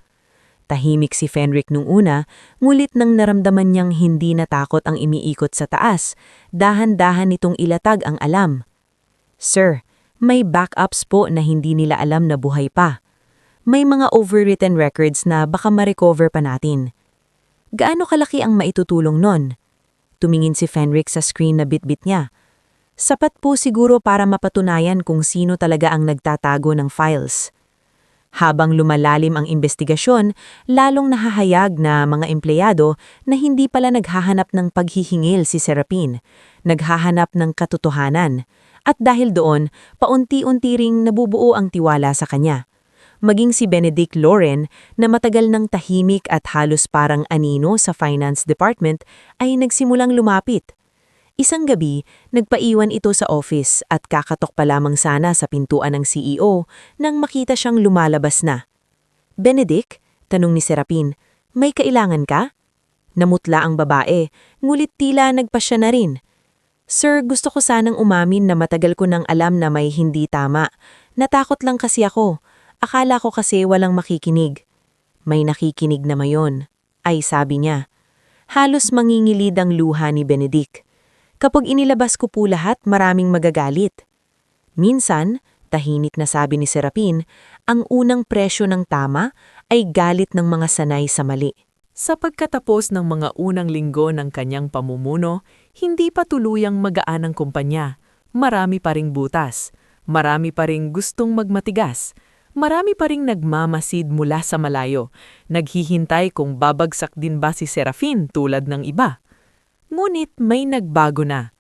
Tahimik si Fenric nung una, ngulit nang naramdaman niyang hindi natakot ang umiikot sa taas, dahan-dahan nitong ilatag ang alam. Sir, may backups po na hindi nila alam na buhay pa. May mga overwritten records na baka ma-recover pa natin. Gaano kalaki ang maitutulong nun? Tumingin si Fenric sa screen na bitbit niya. Sapat po siguro para mapatunayan kung sino talaga ang nagtatago ng files. Habang lumalalim ang investigasyon, lalong nahahayag na mga empleyado na hindi pala naghahanap ng paghihingil si Serapin, naghahanap ng katotohanan. At dahil doon, paunti-unti ring nabubuo ang tiwala sa kanya. Maging si Benedict Loren na matagal ng tahimik at halos parang anino sa finance department ay nagsimulang lumapit. Isang gabi, nagpaiwan ito sa office at kakatok pa lamang sana sa pintuan ng CEO nang makita siyang lumalabas na. Benedict, tanong ni Serapin, may kailangan ka? Namutla ang babae, ngulit tila nagpasya na rin. Sir, gusto ko sanang umamin na matagal ko nang alam na may hindi tama. Natakot lang kasi ako. Akala ko kasi walang makikinig. May nakikinig na mayon, ay sabi niya. Halos mangingilid ang luha ni Benedict. Kapag inilabas ko po lahat, maraming magagalit. Minsan, tahimik na sabi ni Serapin, ang unang presyo ng tama ay galit ng mga sanay sa mali. Sa pagkatapos ng mga unang linggo ng kanyang pamumuno, hindi pa tuluyang magaan ang kumpanya. Marami pa ring butas. Marami pa ring gustong magmatigas. Marami pa ring nagmamasid mula sa malayo, naghihintay kung babagsak din ba si Serafin tulad ng iba. Ngunit may nagbago na.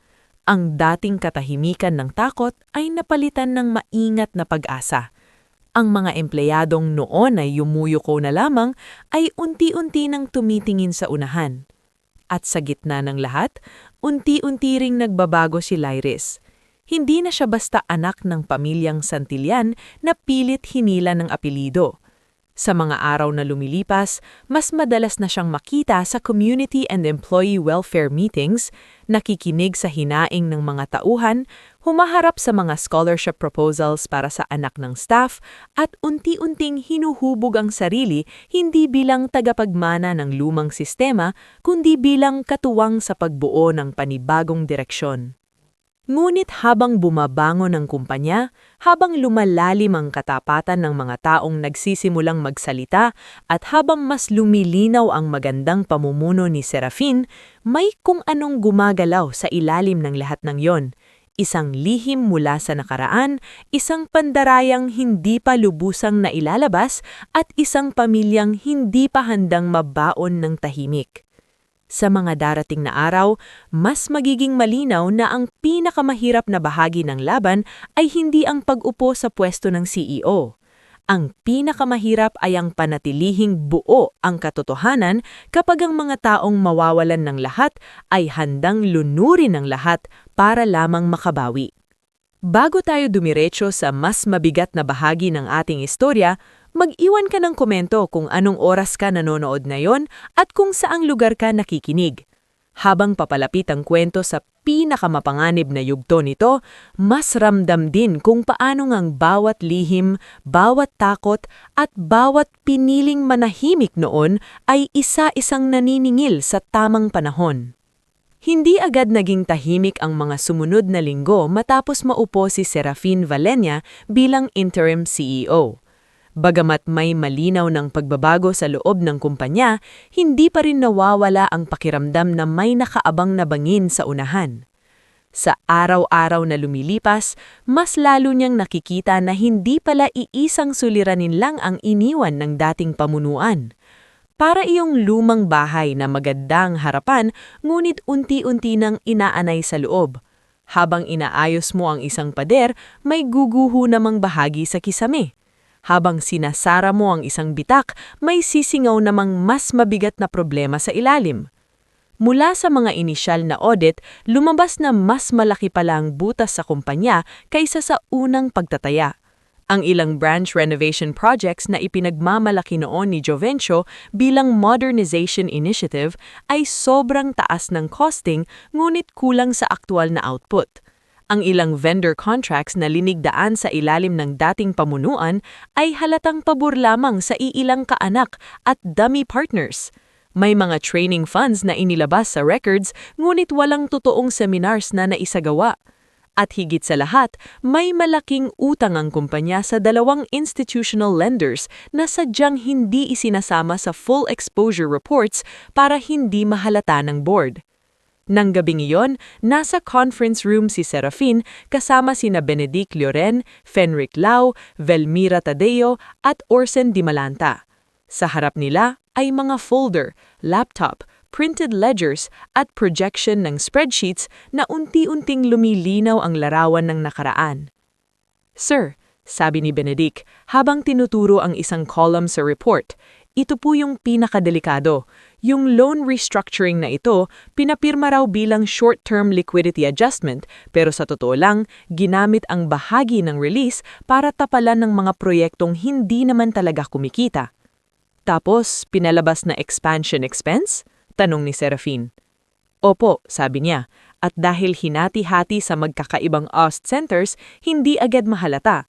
Ang dating katahimikan ng takot ay napalitan ng maingat na pag-asa. Ang mga empleyadong noon ay yumuyuko na lamang ay unti-unti nang tumitingin sa unahan. At sa gitna ng lahat, unti-unti ring nagbabago si Lyris. Hindi na siya basta anak ng pamilyang Santillan na pilit hinila ng apelido. Sa mga araw na lumilipas, mas madalas na siyang makita sa community and employee welfare meetings, nakikinig sa hinaing ng mga tauhan, humaharap sa mga scholarship proposals para sa anak ng staff, at unti-unting hinuhubog ang sarili hindi bilang tagapagmana ng lumang sistema, kundi bilang katuwang sa pagbuo ng panibagong direksyon. Ngunit habang bumabangon ang kumpanya, habang lumalalim ang katapatan ng mga taong nagsisimulang magsalita at habang mas lumilinaw ang magandang pamumuno ni Serafin, may kung anong gumagalaw sa ilalim ng lahat ng yon. Isang lihim mula sa nakaraan, isang pandarayang hindi pa lubusang nailalabas at isang pamilyang hindi pa handang mabaon ng tahimik. Sa mga darating na araw, mas magiging malinaw na ang pinakamahirap na bahagi ng laban ay hindi ang pag-upo sa pwesto ng CEO. Ang pinakamahirap ay ang panatilihing buo ang katotohanan kapag ang mga taong mawawalan ng lahat ay handang lunurin ng lahat para lamang makabawi. Bago tayo dumiretso sa mas mabigat na bahagi ng ating istorya, mag-iwan ka ng komento kung anong oras ka nanonood ngayon at kung saang lugar ka nakikinig. Habang papalapit ang kwento sa pinakamapanganib na yugto nito, mas ramdam din kung paano ngang bawat lihim, bawat takot at bawat piniling manahimik noon ay isa-isang naniningil sa tamang panahon. Hindi agad naging tahimik ang mga sumunod na linggo matapos maupo si Serafin Valenia bilang interim CEO. Bagamat may malinaw ng pagbabago sa loob ng kumpanya, hindi pa rin nawawala ang pakiramdam na may nakaabang na bangin sa unahan. Sa araw-araw na lumilipas, mas lalo niyang nakikita na hindi pala iisang suliranin lang ang iniwan ng dating pamunuan. Para iyong lumang bahay na magandang harapan, ngunit unti-unti nang inaanay sa loob. Habang inaayos mo ang isang pader, may guguho namang bahagi sa kisame. Habang sinasara mo ang isang bitak, may sisingaw namang mas mabigat na problema sa ilalim. Mula sa mga inisyal na audit, lumabas na mas malaki pala ang butas sa kumpanya kaysa sa unang pagtataya. Ang ilang branch renovation projects na ipinagmamalaki noon ni Jovencio bilang modernization initiative ay sobrang taas ng costing ngunit kulang sa aktual na output. Ang ilang vendor contracts na linigdaan sa ilalim ng dating pamunuan ay halatang pabor lamang sa iilang kaanak at dummy partners. May mga training funds na inilabas sa records ngunit walang totoong seminars na naisagawa. At higit sa lahat, may malaking utang ang kumpanya sa dalawang institutional lenders na sadyang hindi isinasama sa full exposure reports para hindi mahalata ng board. Nang gabing iyon, nasa conference room si Serafin kasama sina Benedict Lloren, Fenric Lau, Velmira Tadeo at Orsen Dimalanta. Sa harap nila ay mga folder, laptop, printed ledgers at projection ng spreadsheets na unti-unting lumilinaw ang larawan ng nakaraan. Sir, sabi ni Benedict habang tinuturo ang isang column sa report, ito po yung pinakadelikado. Yung loan restructuring na ito, pinapirma raw bilang short-term liquidity adjustment pero sa totoo lang, ginamit ang bahagi ng release para tapalan ng mga proyektong hindi naman talaga kumikita. Tapos, pinalabas na expansion expense? Tanong ni Serafin. Opo, sabi niya, at dahil hinati-hati sa magkakaibang cost centers, hindi agad mahalata.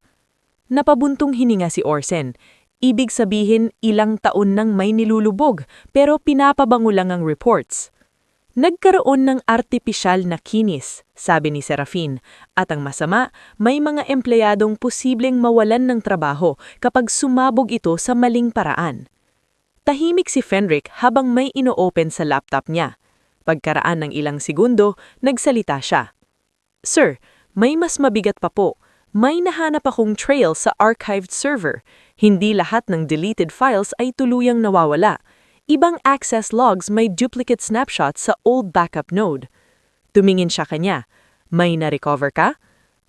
Napabuntong hininga si Orsen. Ibig sabihin ilang taon nang may nilulubog pero pinapabango lang ang reports. Nagkaroon ng artipisyal na kinis, sabi ni Serafin, at ang masama, may mga empleyadong posibleng mawalan ng trabaho kapag sumabog ito sa maling paraan. Tahimik si Fenric habang may ino-open sa laptop niya. Pagkaraan ng ilang segundo, nagsalita siya. Sir, may mas mabigat pa po. May nahanap akong trail sa archived server. Hindi lahat ng deleted files ay tuluyang nawawala. Ibang access logs may duplicate snapshots sa old backup node. Tumingin siya kanya. May na-recover ka?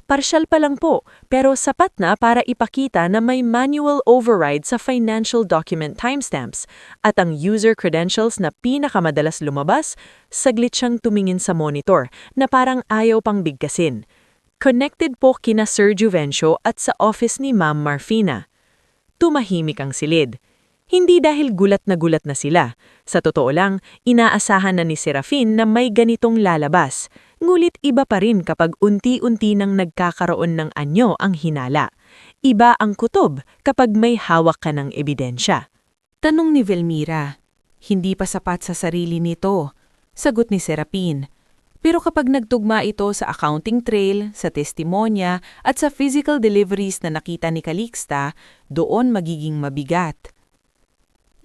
Partial pa lang po, pero sapat na para ipakita na may manual override sa financial document timestamps at ang user credentials na pinakamadalas lumabas, saglit siyang tumingin sa monitor na parang ayaw pang bigkasin. Connected po kina Sir Jovencio at sa office ni Ma'am Marfina. Tumahimik ang silid. Hindi dahil gulat na sila. Sa totoo lang, inaasahan na ni Serafin na may ganitong lalabas. Ngulit iba pa rin kapag unti-unti nang nagkakaroon ng anyo ang hinala. Iba ang kutob kapag may hawak ka ng ebidensya. Tanong ni Velmira. Hindi pa sapat sa sarili nito. Sagot ni Serafin. Pero kapag nagtugma ito sa accounting trail, sa testimonya at sa physical deliveries na nakita ni Calixta, doon magiging mabigat.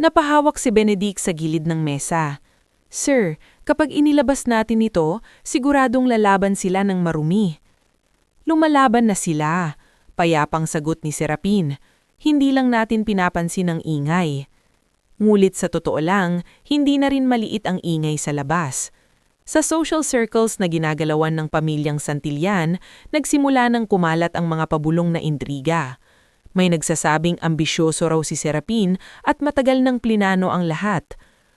Napahawak si Benedict sa gilid ng mesa. Sir, kapag inilabas natin ito, siguradong lalaban sila ng marumi. Lumalaban na sila. Payapang sagot ni Serafin. Hindi lang natin pinapansin ang ingay. Ngulit sa totoo lang, hindi na rin maliit ang ingay sa labas. Sa social circles na ginagalawan ng pamilyang Santillan, nagsimula ng kumalat ang mga pabulong na intriga. May nagsasabing ambisyoso raw si Serafin at matagal nang plinano ang lahat.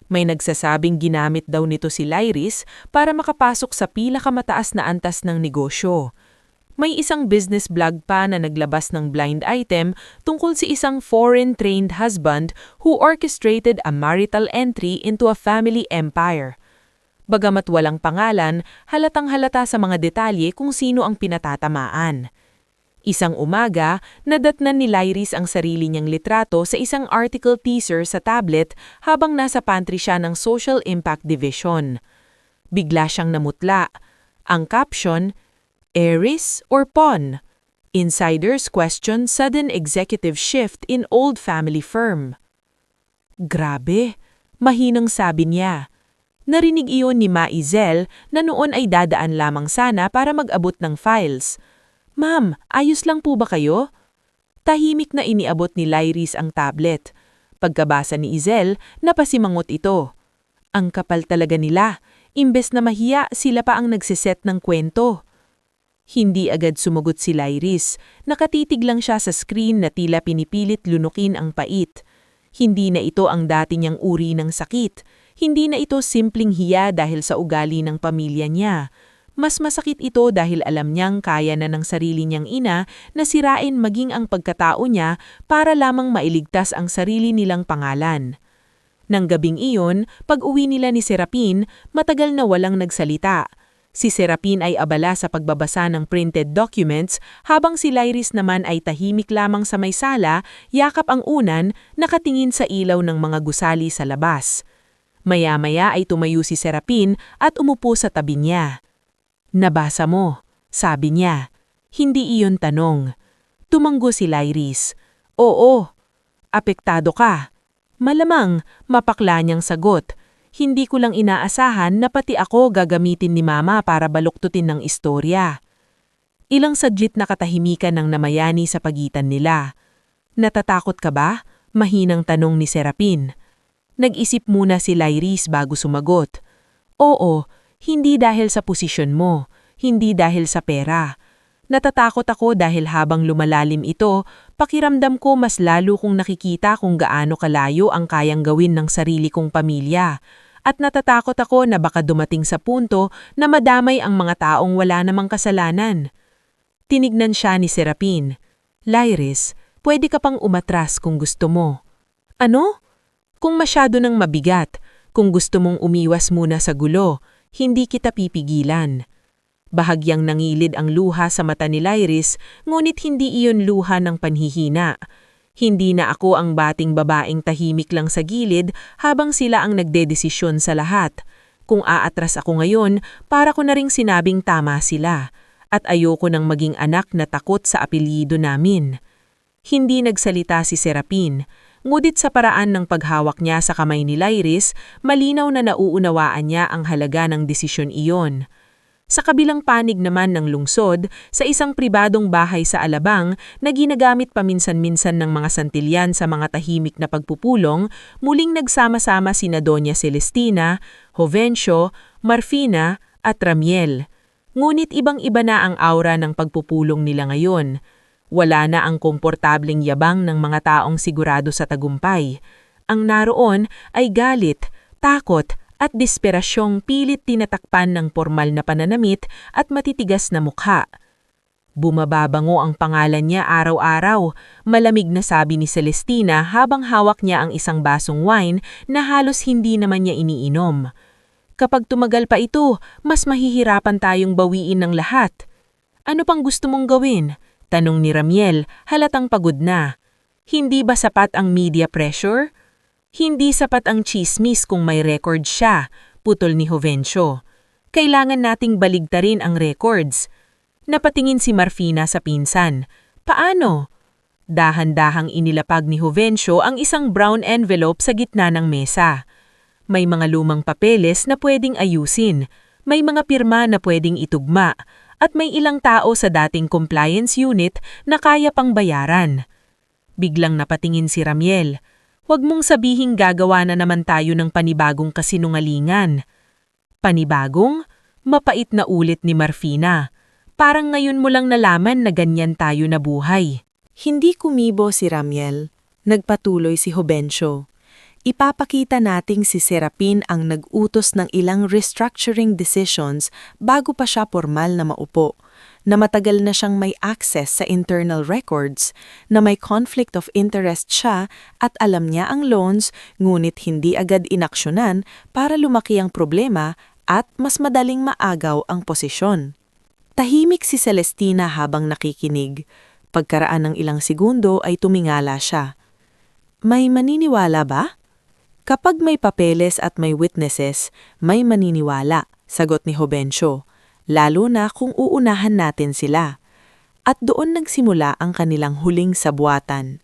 May nagsasabing ginamit daw nito si Lyris para makapasok sa pinakamataas na antas ng negosyo. May isang business blog pa na naglabas ng blind item tungkol sa isang foreign-trained husband who orchestrated a marital entry into a family empire. Bagamat walang pangalan, halatang-halata sa mga detalye kung sino ang pinatatamaan. Isang umaga, nadatnan ni Lyris ang sarili niyang litrato sa isang article teaser sa tablet habang nasa pantry siya ng Social Impact Division. Bigla siyang namutla. Ang caption, Heiress or Pawn? Insiders question sudden executive shift in old family firm. Grabe, mahinang sabi niya. Narinig iyon ni Maizel na noon ay dadaan lamang sana para mag-abot ng files. Ma'am, ayos lang po ba kayo? Tahimik na iniabot ni Lyris ang tablet. Pagkabasa ni Izel, napasimangot ito. Ang kapal talaga nila. Imbes na mahiya, sila pa ang nagsiset ng kwento. Hindi agad sumagot si Lyris. Nakatitig lang siya sa screen na tila pinipilit lunukin ang pait. Hindi na ito ang dati niyang uri ng sakit. Hindi na ito simpleng hiya dahil sa ugali ng pamilya niya. Mas masakit ito dahil alam niyang kaya na ng sarili niyang ina na sirain maging ang pagkatao niya para lamang mailigtas ang sarili nilang pangalan. Nang gabing iyon, pag-uwi nila ni Serapin, matagal na walang nagsalita. Si Serapin ay abala sa pagbabasa ng printed documents habang si Lyris naman ay tahimik lamang sa may sala, yakap ang unan, nakatingin sa ilaw ng mga gusali sa labas. Maya-maya ay tumayo si Serapin at umupo sa tabi niya. "Nabasa mo," sabi niya. Hindi iyon tanong. Tumanggo si Lyris. "Oo." "Apektado ka?" Malamang, mapakla niyang sagot. Hindi ko lang inaasahan na pati ako gagamitin ni Mama para baluktutin ng istorya. Ilang saglit na katahimikan ng namayani sa pagitan nila. "Natatakot ka ba?" Mahinang tanong ni Serapin. Nag-isip muna si Lyris bago sumagot. "Oo, hindi dahil sa posisyon mo, hindi dahil sa pera. Natatakot ako dahil habang lumalalim ito, pakiramdam ko mas lalo kong nakikita kung gaano kalayo ang kayang gawin ng sarili kong pamilya. At natatakot ako na baka dumating sa punto na madamay ang mga taong wala namang kasalanan." Tinignan siya ni Serapin. "Lyris, pwede ka pang umatras kung gusto mo." "Ano?" "Kung masyado nang mabigat, kung gusto mong umiwas muna sa gulo, hindi kita pipigilan." Bahagyang nangilid ang luha sa mata ni Lyris, ngunit hindi iyon luha ng panhihina. Hindi na ako ang bating babaeng tahimik lang sa gilid habang sila ang nagdedesisyon sa lahat. Kung aatras ako ngayon, para ko na ring sinabing tama sila. At ayoko nang maging anak na takot sa apelyido namin. Hindi nagsalita si Serapin. Ngunit sa paraan ng paghawak niya sa kamay ni Lyris, malinaw na nauunawaan niya ang halaga ng desisyon iyon. Sa kabilang panig naman ng lungsod, sa isang pribadong bahay sa Alabang na ginagamit paminsan-minsan ng mga santilyan sa mga tahimik na pagpupulong, muling nagsama-sama sina Doña Celestina, Jovencio, Marfina at Ramiel. Ngunit ibang-iba na ang aura ng pagpupulong nila ngayon. Wala na ang komportableng yabang ng mga taong sigurado sa tagumpay. Ang naroon ay galit, takot, at desperasyong pilit tinatakpan ng pormal na pananamit at matitigas na mukha. Bumababango ang pangalan niya araw-araw, malamig na sabi ni Celestina habang hawak niya ang isang basong wine na halos hindi naman niya iniinom. "Kapag tumagal pa ito, mas mahihirapan tayong bawiin ng lahat." "Ano pang gusto mong gawin?" tanong ni Ramiel, halatang pagod na. "Hindi ba sapat ang media pressure?" "Hindi sapat ang chismis kung may record siya," putol ni Jovencio. "Kailangan nating baligtarin ang records." Napatingin si Marfina sa pinsan. "Paano?" Dahan-dahang inilapag ni Jovencio ang isang brown envelope sa gitna ng mesa. May mga lumang papeles na pwedeng ayusin, may mga pirma na pwedeng itugma, at may ilang tao sa dating compliance unit na kaya pang bayaran. Biglang napatingin si Ramiel. "Huwag mong sabihing gagawa na naman tayo ng panibagong kasinungalingan." "Panibagong?" Mapait na ulit ni Marfina. "Parang ngayon mo lang nalaman na ganyan tayo nabuhay." Hindi kumibo si Ramiel. Nagpatuloy si Jovencio. "Ipapakita nating si Serapin ang nag-utos ng ilang restructuring decisions bago pa siya formal na maupo, na matagal na siyang may access sa internal records, na may conflict of interest siya at alam niya ang loans ngunit hindi agad inaksyonan para lumaki ang problema at mas madaling maagaw ang posisyon." Tahimik si Celestina habang nakikinig. Pagkaraan ng ilang segundo ay tumingala siya. "May maniniwala ba?" "Kapag may papeles at may witnesses, may maniniwala," sagot ni Jovencio. "Lalo na kung uunahan natin sila." At doon nagsimula ang kanilang huling sabwatan.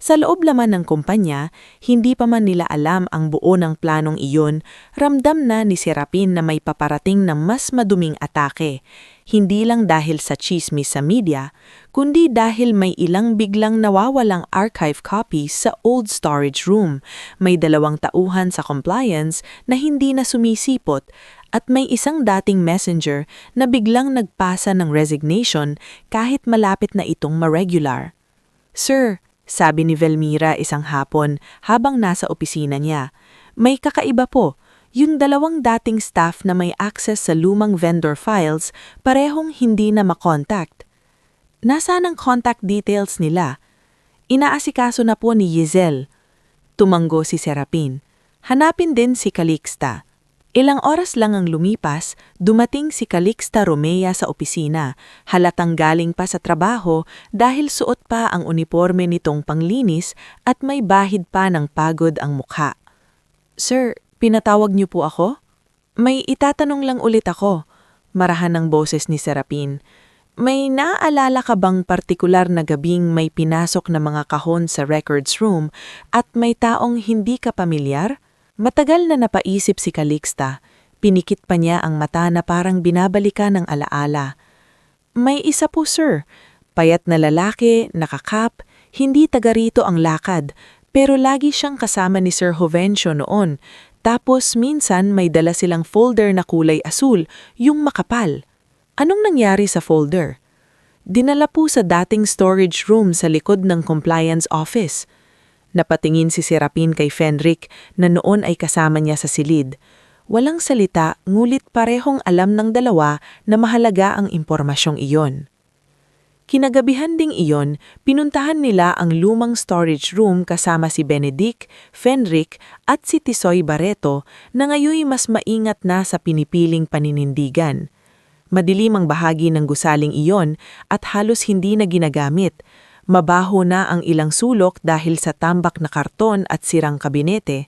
Sa loob laman ng kumpanya, hindi pa man nila alam ang buo ng planong iyon, ramdam na ni Serapin na may paparating na mas maduming atake. Hindi lang dahil sa chismis sa media, kundi dahil may ilang biglang nawawalang archive copies sa old storage room, may 2 tauhan sa compliance na hindi na sumisipot, at may isang dating messenger na biglang nagpasa ng resignation kahit malapit na itong ma-regular. "Sir," sabi ni Velmira isang hapon habang nasa opisina niya, "may kakaiba po. Yung 2 dating staff na may access sa lumang vendor files, parehong hindi na makontakt." "Nasaan ang contact details nila?" "Inaasikaso na po ni Yizel." Tumanggo si Serapin. "Hanapin din si Calixta." Ilang oras lang ang lumipas, dumating si Calixta Romea sa opisina, halatang galing pa sa trabaho dahil suot pa ang uniforme nitong panglinis at may bahid pa ng pagod ang mukha. "Sir, pinatawag niyo po ako?" "May itatanong lang ulit ako," marahan ng boses ni Serapin. "May naaalala ka bang partikular na gabing may pinasok na mga kahon sa records room at may taong hindi ka pamilyar?" Matagal na napaisip si Calixta. Pinikit pa niya ang mata na parang binabalikan ng alaala. "May isa po, sir. Payat na lalaki, nakakap, hindi taga rito ang lakad, pero lagi siyang kasama ni Sir Jovencio noon. Tapos minsan may dala silang folder na kulay asul, yung makapal." "Anong nangyari sa folder?" "Dinala po sa dating storage room sa likod ng compliance office." Napatingin si Serapin kay Fenric na noon ay kasama niya sa silid. Walang salita, ngulit parehong alam ng dalawa na mahalaga ang impormasyong iyon. Kinagabihan ding iyon, pinuntahan nila ang lumang storage room kasama si Benedict, Fenric at si Tisoy Barreto na ngayoy mas maingat na sa pinipiling paninindigan. Madilim ang bahagi ng gusaling iyon at halos hindi na ginagamit. Mabaho na ang ilang sulok dahil sa tambak na karton at sirang kabinete.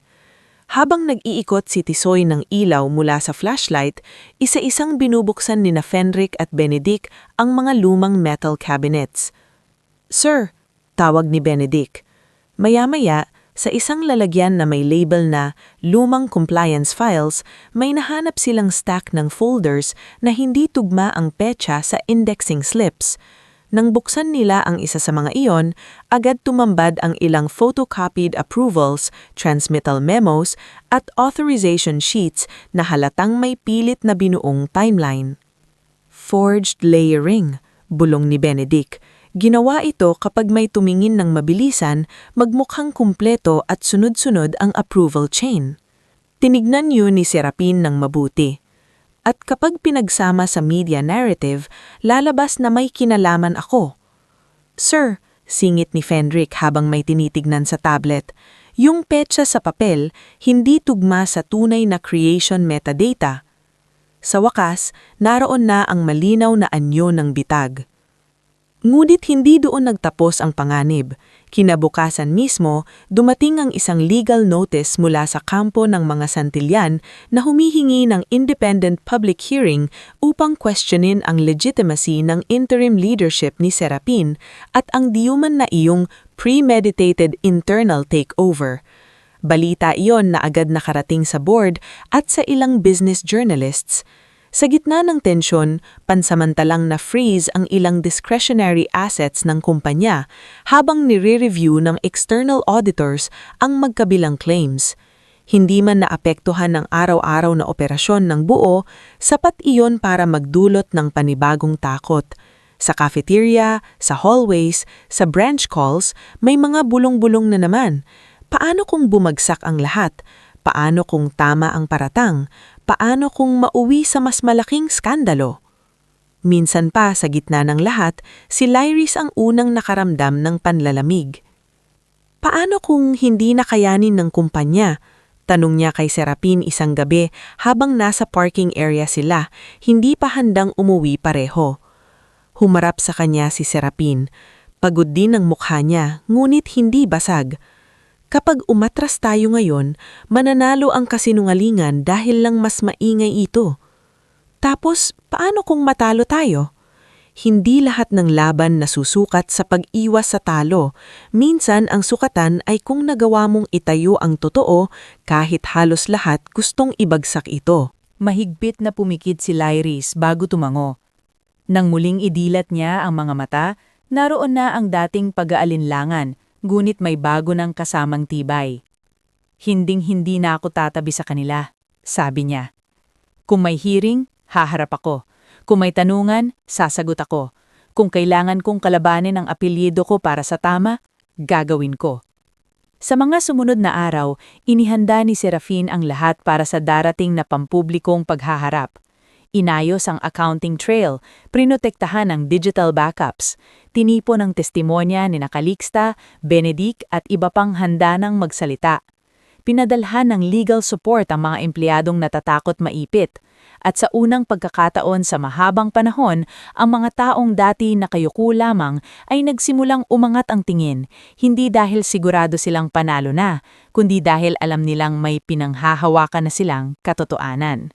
Habang nag-iikot si Tisoy ng ilaw mula sa flashlight, isa-isang binubuksan ni Fenric at Benedict ang mga lumang metal cabinets. "Sir," tawag ni Benedict. Maya-maya, sa isang lalagyan na may label na lumang compliance files, may nahanap silang stack ng folders na hindi tugma ang petsa sa indexing slips. Nang buksan nila ang isa sa mga iyon, agad tumambad ang ilang photocopied approvals, transmittal memos, at authorization sheets na halatang may pilit na binuong timeline. "Forged layering," bulong ni Benedict. Ginawa ito kapag may tumingin ng mabilisan, magmukhang kumpleto at sunod-sunod ang approval chain. Tinignan yun ni Serapin ng mabuti. At kapag pinagsama sa media narrative, lalabas na may kinalaman ako. "Sir," singit ni Fenric habang may tinitignan sa tablet, "yung petsa sa papel hindi tugma sa tunay na creation metadata." Sa wakas, naroon na ang malinaw na anyo ng bitag. Ngunit hindi doon nagtapos ang panganib. Kinabukasan mismo, dumating ang isang legal notice mula sa kampo ng mga Santillan na humihingi ng independent public hearing upang questionin ang legitimacy ng interim leadership ni Serapin at ang diuman na iyong premeditated internal takeover. Balita iyon na agad nakarating sa board at sa ilang business journalists. Sa gitna ng tensyon, pansamantalang na-freeze ang ilang discretionary assets ng kumpanya habang nire-review ng external auditors ang magkabilang claims. Hindi man naapektuhan ng araw-araw na operasyon ng buo, sapat iyon para magdulot ng panibagong takot. Sa cafeteria, sa hallways, sa branch calls, may mga bulong-bulong na naman. Paano kung bumagsak ang lahat? Paano kung tama ang paratang? Paano kung mauwi sa mas malaking skandalo? Minsan pa sa gitna ng lahat, si Lyris ang unang nakaramdam ng panlalamig. Paano kung hindi nakayanin ng kumpanya? Tanong niya kay Serapin isang gabi habang nasa parking area sila, hindi pa handang umuwi pareho. Humarap sa kanya si Serapin. Pagod din ang mukha niya, ngunit hindi basag. Kapag umatras tayo ngayon, mananalo ang kasinungalingan dahil lang mas maingay ito. Tapos, paano kung matalo tayo? hindi lahat ng laban nasusukat sa pag-iwas sa talo. Minsan ang sukatan ay kung nagawa mong itayo ang totoo kahit halos lahat gustong ibagsak ito. Mahigpit na pumikit si Lyris bago tumango. Nang muling idilat niya ang mga mata, naroon na ang dating pag-aalinlangan, ngunit may bago ng kasamang tibay. Hinding-hindi na ako tatabi sa kanila, sabi niya. Kung may hearing, haharap ako. Kung may tanungan, sasagot ako. Kung kailangan kong kalabanin ang apelyido ko para sa tama, gagawin ko. Sa mga sumunod na araw, inihanda ni Serafin ang lahat para sa darating na pampublikong paghaharap. Inayos ang accounting trail, prinotektahan ang digital backups, tinipon ang testimonya ni Calixta, Benedict at iba pang handa ng magsalita. Pinadalhan ng legal support ang mga empleyadong natatakot maipit. At sa unang pagkakataon sa mahabang panahon, ang mga taong dati nakayuko lamang ay nagsimulang umangat ang tingin, hindi dahil sigurado silang panalo na, kundi dahil alam nilang may pinanghahawakan na silang katotohanan.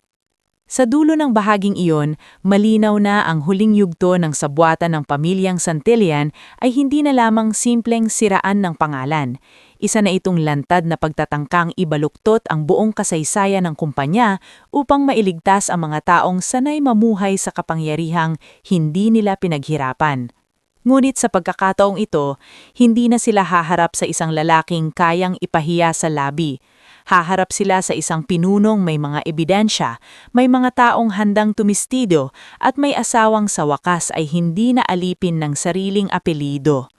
Sa dulo ng bahaging iyon, malinaw na ang huling yugto ng sabwatan ng pamilyang Santillan ay hindi na lamang simpleng siraan ng pangalan. Isa na itong lantad na pagtatangkang ibaluktot ang buong kasaysayan ng kumpanya upang mailigtas ang mga taong sanay mamuhay sa kapangyarihang hindi nila pinaghirapan. Ngunit sa pagkakataong ito, hindi na sila haharap sa isang lalaking kayang ipahiya sa labi. Haharap sila sa isang pinunong may mga ebidensya, may mga taong handang tumistido at may asawang sa wakas ay hindi na alipin ng sariling apelyido.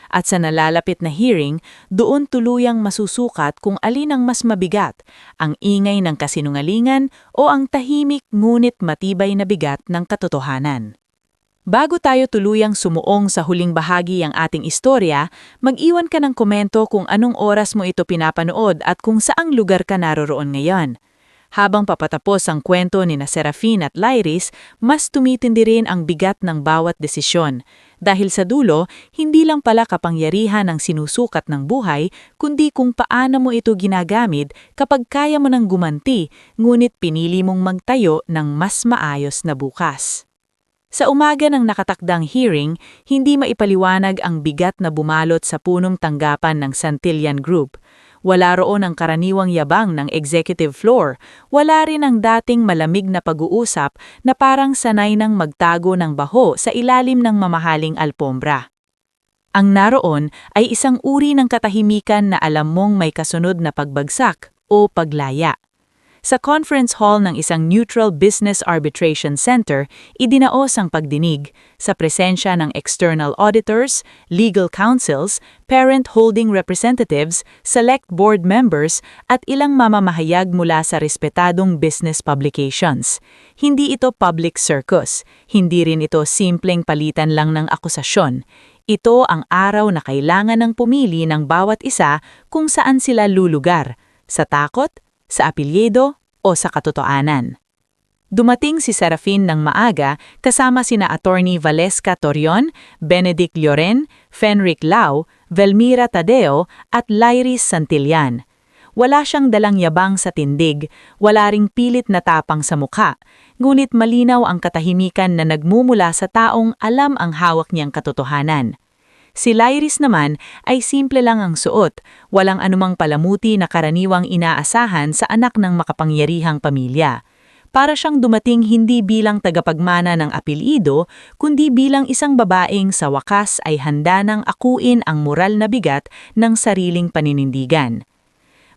At sa nalalapit na hearing, doon tuluyang masusukat kung alin ang mas mabigat, ang ingay ng kasinungalingan o ang tahimik ngunit matibay na bigat ng katotohanan. Bago tayo tuluyang sumuong sa huling bahagi ng ating istorya, mag-iwan ka ng komento kung anong oras mo ito pinapanood at kung saang lugar ka naroroon ngayon. Habang papatapos ang kwento ni Serafin at Lyris, mas tumitindi rin ang bigat ng bawat desisyon. Dahil sa dulo, hindi lang pala kapangyarihan ang sinusukat ng buhay, kundi kung paano mo ito ginagamit kapag kaya mo nang gumanti, ngunit pinili mong magtayo ng mas maayos na bukas. Sa umaga ng nakatakdang hearing, hindi maipaliwanag ang bigat na bumalot sa punong tanggapan ng Santillan Group. Wala roon ang karaniwang yabang ng executive floor, wala rin ang dating malamig na pag-uusap na parang sanay ng magtago ng baho sa ilalim ng mamahaling alpombra. Ang naroon ay isang uri ng katahimikan na alam mong may kasunod na pagbagsak o paglaya. Sa conference hall ng isang neutral business arbitration center, idinaos ang pagdinig sa presensya ng external auditors, legal counsels, parent holding representatives, select board members at ilang mamamahayag mula sa respetadong business publications. Hindi ito public circus, hindi rin ito simpleng palitan lang ng akusasyon. Ito ang araw na kailangan ng pumili ng bawat isa kung saan sila lulugar, sa takot, sa apelyido o sa katotohanan. Dumating si Serafin ng maaga kasama sina Attorney Valesca Torion, Benedict Lloren, Fenric Lau, Velmira Tadeo at Lyris Santillan. Wala siyang dalang yabang sa tindig, wala ring pilit na tapang sa mukha, ngunit malinaw ang katahimikan na nagmumula sa taong alam ang hawak niyang katotohanan. Si Lyris naman ay simple lang ang suot, walang anumang palamuti na karaniwang inaasahan sa anak ng makapangyarihang pamilya. Para siyang dumating hindi bilang tagapagmana ng apelyido, kundi bilang isang babaeng sa wakas ay handa ng akuin ang moral na bigat ng sariling paninindigan.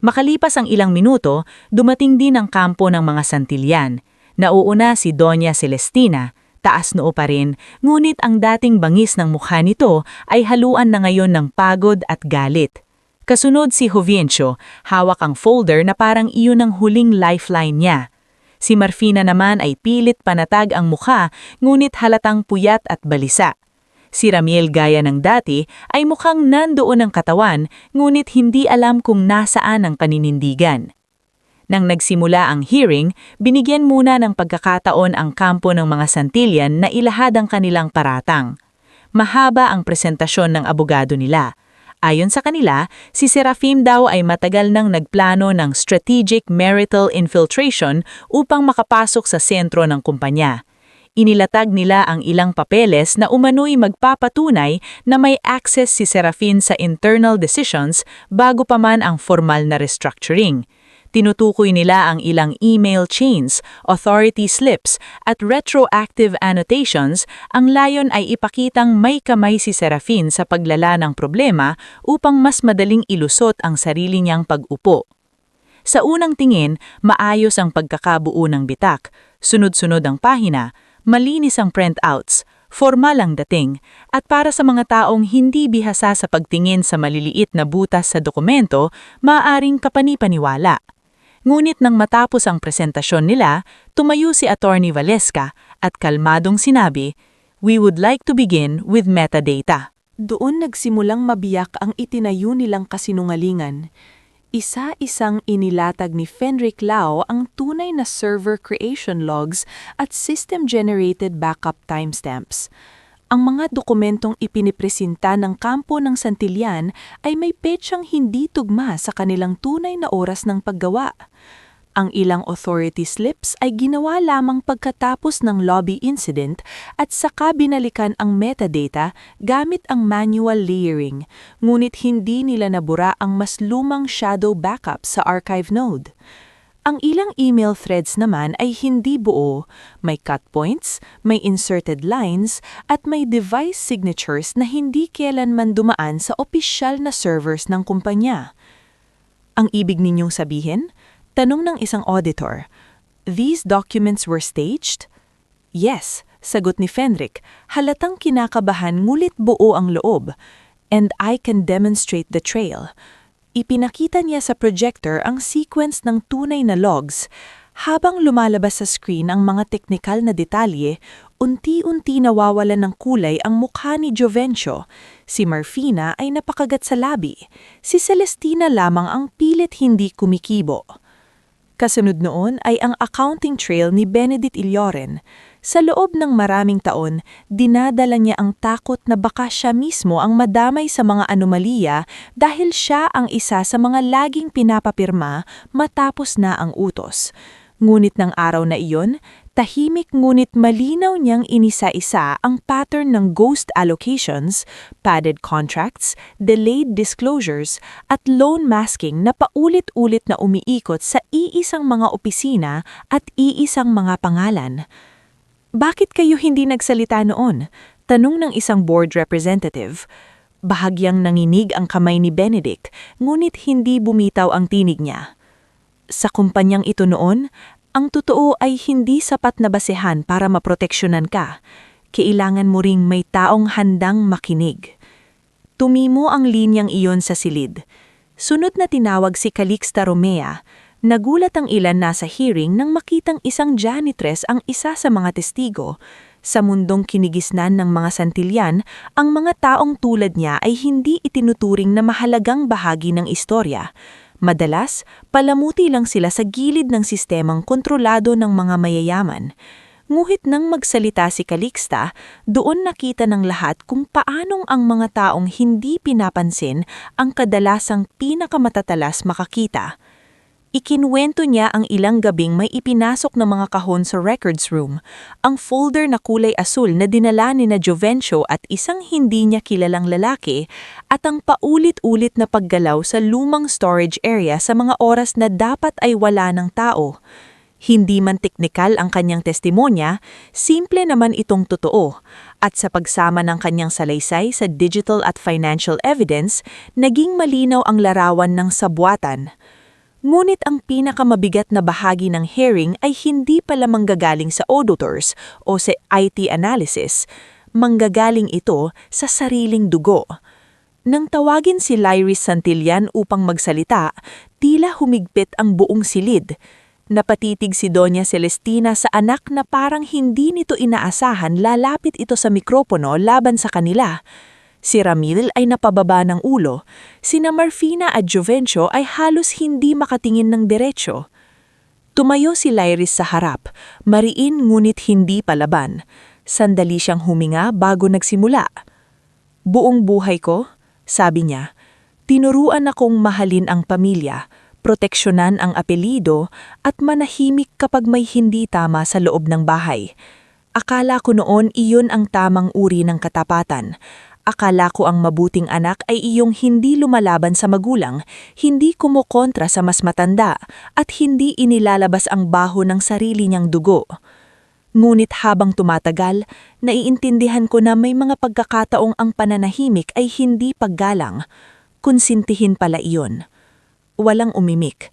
Makalipas ang ilang minuto, dumating din ang kampo ng mga Santillan. Nauuna si Doña Celestina. Taas noo pa rin, ngunit ang dating bangis ng mukha nito ay haluan na ngayon ng pagod at galit. Kasunod si Jovencio, hawak ang folder na parang iyon ang huling lifeline niya. Si Marfina naman ay pilit panatag ang mukha, ngunit halatang puyat at balisa. Si Ramiel gaya ng dati ay mukhang nandoon ang katawan, ngunit hindi alam kung nasaan ang paninindigan. Nang nagsimula ang hearing, binigyan muna ng pagkakataon ang kampo ng mga Santillan na ilahad ang kanilang paratang. Mahaba ang presentasyon ng abogado nila. Ayon sa kanila, si Serafin daw ay matagal nang nagplano ng strategic marital infiltration upang makapasok sa sentro ng kumpanya. Inilatag nila ang ilang papeles na umano'y magpapatunay na may access si Serafin sa internal decisions bago pa man ang formal na restructuring. Tinutukoy nila ang ilang email chains, authority slips at retroactive annotations. Ang layon ay ipakitang may kamay si Serafin sa paglala ng problema upang mas madaling ilusot ang sarili niyang pag-upo. Sa unang tingin, maayos ang pagkakabuo ng bitak, sunod-sunod ang pahina, malinis ang printouts, formal ang dating, at para sa mga taong hindi bihasa sa pagtingin sa maliliit na butas sa dokumento, maaaring kapani-paniwala. Ngunit nang matapos ang presentasyon nila, tumayo si Attorney Valeska at kalmadong sinabi, "We would like to begin with metadata." Doon nagsimulang mabiyak ang itinayo nilang kasinungalingan. Isa-isang inilatag ni Fenric Lau ang tunay na server creation logs at system-generated backup timestamps. Ang mga dokumentong ipinipresenta ng kampo ng Santillan ay may petsang hindi tugma sa kanilang tunay na oras ng paggawa. Ang ilang authority slips ay ginawa lamang pagkatapos ng lobby incident at saka binalikan ang metadata gamit ang manual layering, ngunit hindi nila nabura ang mas lumang shadow backup sa archive node. Ang ilang email threads naman ay hindi buo, may cut points, may inserted lines, at may device signatures na hindi kailanman dumaan sa opisyal na servers ng kumpanya. Ang ibig ninyong sabihin? Tanong ng isang auditor, "These documents were staged?" "Yes," sagot ni Fenric, halatang kinakabahan ngulit buo ang loob. "And I can demonstrate the trail." Ipinakita niya sa projector ang sequence ng tunay na logs. Habang lumalabas sa screen ang mga teknikal na detalye, unti-unti nawawalan ng kulay ang mukha ni Jovencio. Si Marfina ay napakagat sa labi. Si Celestina lamang ang pilit hindi kumikibo. Kasunod noon ay ang accounting trail ni Benedict Illoren. Sa loob ng maraming taon, dinadala niya ang takot na baka siya mismo ang madamay sa mga anomalya dahil siya ang isa sa mga laging pinapapirma matapos na ang utos. Ngunit ng araw na iyon, tahimik ngunit malinaw niyang inisa-isa ang pattern ng ghost allocations, padded contracts, delayed disclosures, at loan masking na paulit-ulit na umiikot sa iisang mga opisina at iisang mga pangalan. "Bakit kayo hindi nagsalita noon?" tanong ng isang board representative. Bahagyang nanginig ang kamay ni Benedict, ngunit hindi bumitaw ang tinig niya. Sa kumpanyang ito noon, ang totoo ay hindi sapat na basehan para maproteksyonan ka. Kailangan mo ring may taong handang makinig. Tumimo ang linyang iyon sa silid. Sunod na tinawag si Calixta Romea. Nagulat ang ilan nasa hearing nang makitang isang janitress ang isa sa mga testigo. Sa mundong kinigisnan ng mga Santillan, ang mga taong tulad niya ay hindi itinuturing na mahalagang bahagi ng istorya. Madalas, palamuti lang sila sa gilid ng sistemang kontrolado ng mga mayayaman. Nguhit nang magsalita si Calixta, doon nakita ng lahat kung paanong ang mga taong hindi pinapansin ang kadalasang pinakamatatalas makakita. Ikinuwento niya ang ilang gabing may ipinasok na mga kahon sa records room, ang folder na kulay asul na dinala ni na Jovencio at isang hindi niya kilalang lalaki, at ang paulit-ulit na paggalaw sa lumang storage area sa mga oras na dapat ay wala ng tao. Hindi man teknikal ang kanyang testimonya, simple naman itong totoo, at sa pagsama ng kanyang salaysay sa digital at financial evidence, naging malinaw ang larawan ng sabwatan. Ngunit ang pinakamabigat na bahagi ng hearing ay hindi pala manggagaling sa auditors o sa IT analysis. Manggagaling ito sa sariling dugo. Nang tawagin si Lyris Santillan upang magsalita, tila humigpit ang buong silid. Napatitig si Doña Celestina sa anak na parang hindi nito inaasahan lalapit ito sa mikropono laban sa kanila. Si Ramil ay napababa ng ulo. Sina Marfina at Jovencio ay halos hindi makatingin ng diretsyo. Tumayo si Lyris sa harap, mariin ngunit hindi palaban. Sandali siyang huminga bago nagsimula. "Buong buhay ko," sabi niya, "tinuruan akong mahalin ang pamilya, proteksyonan ang apelido at manahimik kapag may hindi tama sa loob ng bahay. Akala ko noon iyon ang tamang uri ng katapatan. Akala ko ang mabuting anak ay iyong hindi lumalaban sa magulang, hindi kumukontra sa mas matanda, at hindi inilalabas ang baho ng sarili niyang dugo. Ngunit habang tumatagal, naiintindihan ko na may mga pagkakataong ang pananahimik ay hindi paggalang. Konsintihin pala iyon. Walang umimik.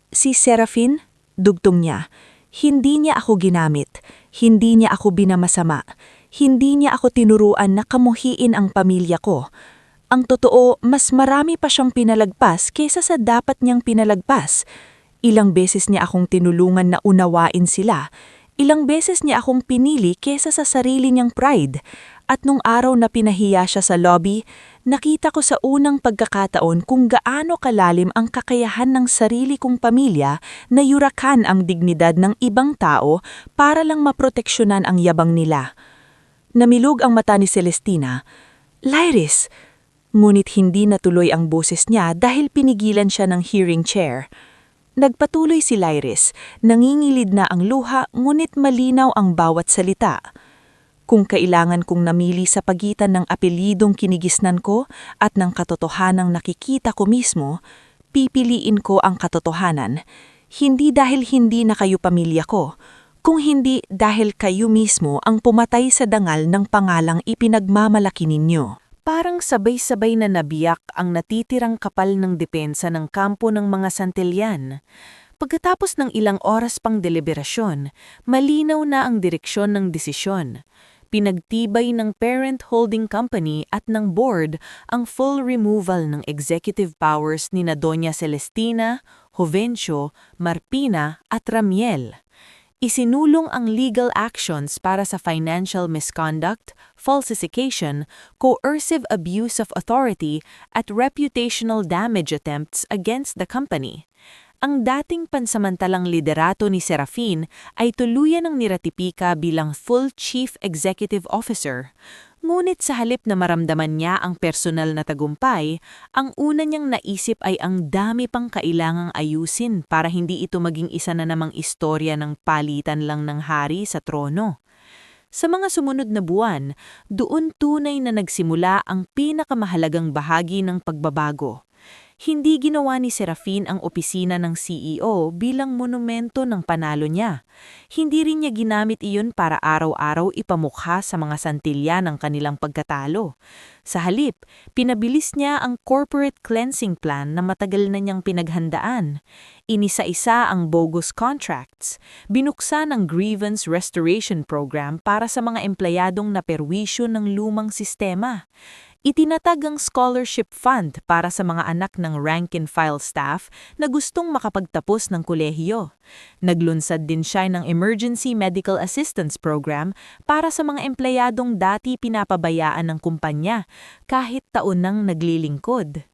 Si Serafin, dugtong niya. Hindi niya ako ginamit. Hindi niya ako binamasama. Hindi niya ako tinuruan na kamuhiin ang pamilya ko. Ang totoo, mas marami pa siyang pinalagpas kaysa sa dapat niyang pinalagpas. Ilang beses niya akong tinulungan na unawain sila. Ilang beses niya akong pinili kaysa sa sarili niyang pride. At nung araw na pinahiya siya sa lobby, nakita ko sa unang pagkakataon kung gaano kalalim ang kakayahan ng sarili kong pamilya na yurakan ang dignidad ng ibang tao para lang maproteksyonan ang yabang nila. Namilog ang mata ni Celestina. Lyris! Ngunit hindi natuloy ang boses niya dahil pinigilan siya ng hearing chair. Nagpatuloy si Lyris, nangingilid na ang luha ngunit malinaw ang bawat salita. Kung kailangan kong namili sa pagitan ng apelyidong kinigisnan ko at ng katotohanang nakikita ko mismo, pipiliin ko ang katotohanan. Hindi dahil hindi na kayo pamilya ko, kung hindi dahil kayo mismo ang pumatay sa dangal ng pangalang ipinagmamalaki ninyo. Parang sabay-sabay na nabiyak ang natitirang kapal ng depensa ng kampo ng mga Santillan. Pagkatapos ng ilang oras pang deliberasyon, malinaw na ang direksyon ng desisyon. Pinagtibay ng parent holding company at ng board ang full removal ng executive powers ni na Doña Celestina, Jovencio, Marpina at Ramiel. Isinulong ang legal actions para sa financial misconduct, falsification, coercive abuse of authority at reputational damage attempts against the company. Ang dating pansamantalang liderato ni Serafin ay tuluyan ng niratipika bilang full chief executive officer. Ngunit sa halip na maramdaman niya ang personal na tagumpay, ang una niyang naisip ay ang dami pang kailangang ayusin para hindi ito maging isa na namang istorya ng palitan lang ng hari sa trono. Sa mga sumunod na buwan, doon tunay na nagsimula ang pinakamahalagang bahagi ng pagbabago. Hindi ginawa ni Serafin ang opisina ng CEO bilang monumento ng panalo niya. Hindi rin niya ginamit iyon para araw-araw ipamukha sa mga Santillan ang kanilang pagkatalo. Sa halip, pinabilis niya ang corporate cleansing plan na matagal na niyang pinaghandaan. Inisa-isa ang bogus contracts. Binuksan ang grievance restoration program para sa mga empleyadong naperwisyo ng lumang sistema. Itinatag ang scholarship fund para sa mga anak ng rank-and-file staff na gustong makapagtapos ng kolehiyo. Naglunsad din siya ng Emergency Medical Assistance Program para sa mga empleyadong dati pinapabayaan ng kumpanya kahit taon nang naglilingkod.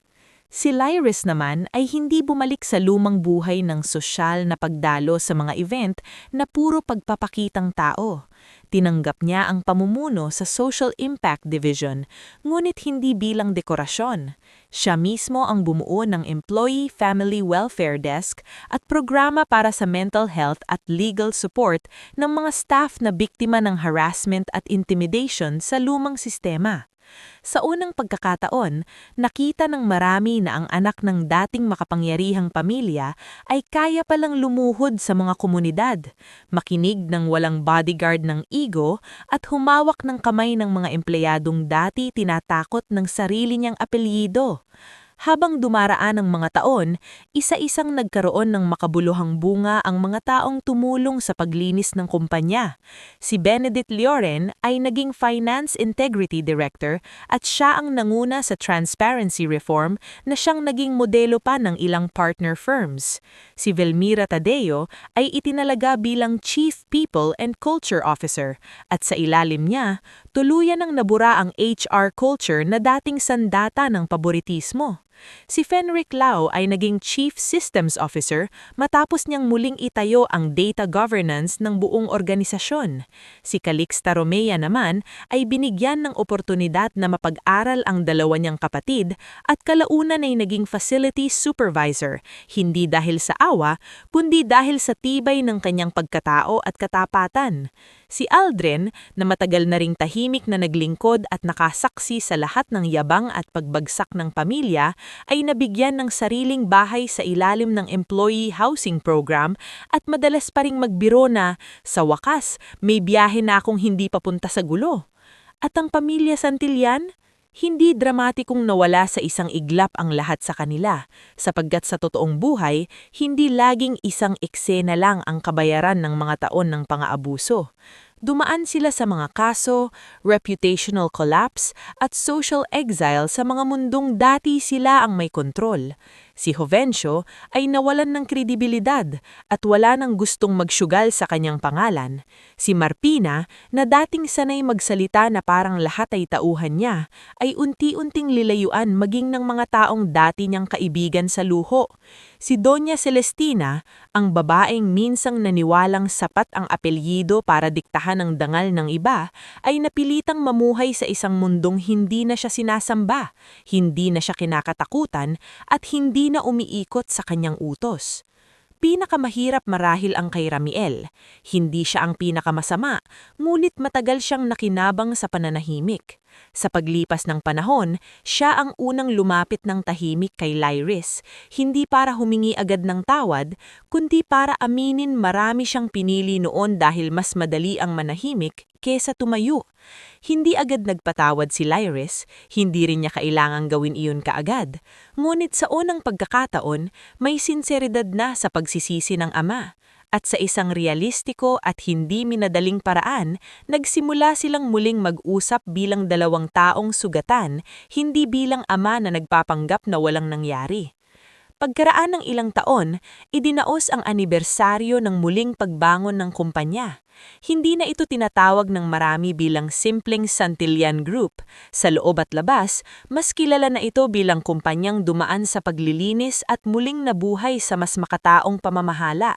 Si Lyris naman ay hindi bumalik sa lumang buhay ng sosyal na pagdalo sa mga event na puro pagpapakitang tao. Tinanggap niya ang pamumuno sa Social Impact Division, ngunit hindi bilang dekorasyon. Siya mismo ang bumuo ng Employee Family Welfare Desk at programa para sa mental health at legal support ng mga staff na biktima ng harassment at intimidation sa lumang sistema. Sa unang pagkakataon, nakita ng marami na ang anak ng dating makapangyarihang pamilya ay kaya palang lumuhod sa mga komunidad, makinig ng walang bodyguard ng ego at humawak ng kamay ng mga empleyadong dati tinatakot ng sarili niyang apelyido. Habang dumaraan ang mga taon, isa-isang nagkaroon ng makabuluhang bunga ang mga taong tumulong sa paglinis ng kumpanya. Si Benedict Lloren ay naging Finance Integrity Director at siya ang nanguna sa transparency reform na siyang naging modelo pa ng ilang partner firms. Si Velmira Tadeo ay itinalaga bilang Chief People and Culture Officer at sa ilalim niya, tuluyan ang nabura ang HR culture na dating sandata ng paboritismo. Si Fenric Lau ay naging Chief Systems Officer matapos niyang muling itayo ang data governance ng buong organisasyon. Si Calixta Romea naman ay binigyan ng oportunidad na mapag-aral ang dalawa niyang kapatid at kalaunan ay naging Facility Supervisor, hindi dahil sa awa, kundi dahil sa tibay ng kanyang pagkatao at katapatan. Si Aldrin, na matagal na ring tahimik na naglingkod at nakasaksi sa lahat ng yabang at pagbagsak ng pamilya, ay nabigyan ng sariling bahay sa ilalim ng Employee Housing Program at madalas pa ring magbiro na, sa wakas, may biyahe na akong hindi papunta sa gulo. At ang pamilya Santillan? Hindi dramatikong nawala sa isang iglap ang lahat sa kanila, sapagkat sa totoong buhay, hindi laging isang eksena lang ang kabayaran ng mga taon ng pang-aabuso. Dumaan sila sa mga kaso, reputational collapse, at social exile sa mga mundong dati sila ang may kontrol. Si Jovencio ay nawalan ng kredibilidad at wala nang gustong magsyugal sa kanyang pangalan. Si Marpina, na dating sanay magsalita na parang lahat ay tauhan niya, ay unti-unting lilayuan maging ng mga taong dati niyang kaibigan sa luho. Si Doña Celestina, ang babaeng minsang naniwalang sapat ang apelyido para diktahan ang dangal ng iba, ay napilitang mamuhay sa isang mundong hindi na siya sinasamba, hindi na siya kinakatakutan, at hindi na umiikot sa kanyang utos. Pinakamahirap marahil ang kay Ramiel. Hindi siya ang pinakamasama, ngunit matagal siyang nakinabang sa pananahimik. Sa paglipas ng panahon, siya ang unang lumapit ng tahimik kay Lyris, hindi para humingi agad ng tawad, kundi para aminin marami siyang pinili noon dahil mas madali ang manahimik kesa tumayo. Hindi agad nagpatawad si Lyris, hindi rin niya kailangang gawin iyon kaagad. Ngunit sa unang pagkakataon, may sinseridad na sa pagsisisi ng ama. At sa isang realistiko at hindi minadaling paraan, nagsimula silang muling mag-usap bilang dalawang taong sugatan, hindi bilang ama na nagpapanggap na walang nangyari. Pagkaraan ng ilang taon, idinaos ang anibersaryo ng muling pagbangon ng kumpanya. Hindi na ito tinatawag ng marami bilang simpleng Santillan Group. Sa loob at labas, mas kilala na ito bilang kumpanyang dumaan sa paglilinis at muling nabuhay sa mas makataong pamamahala.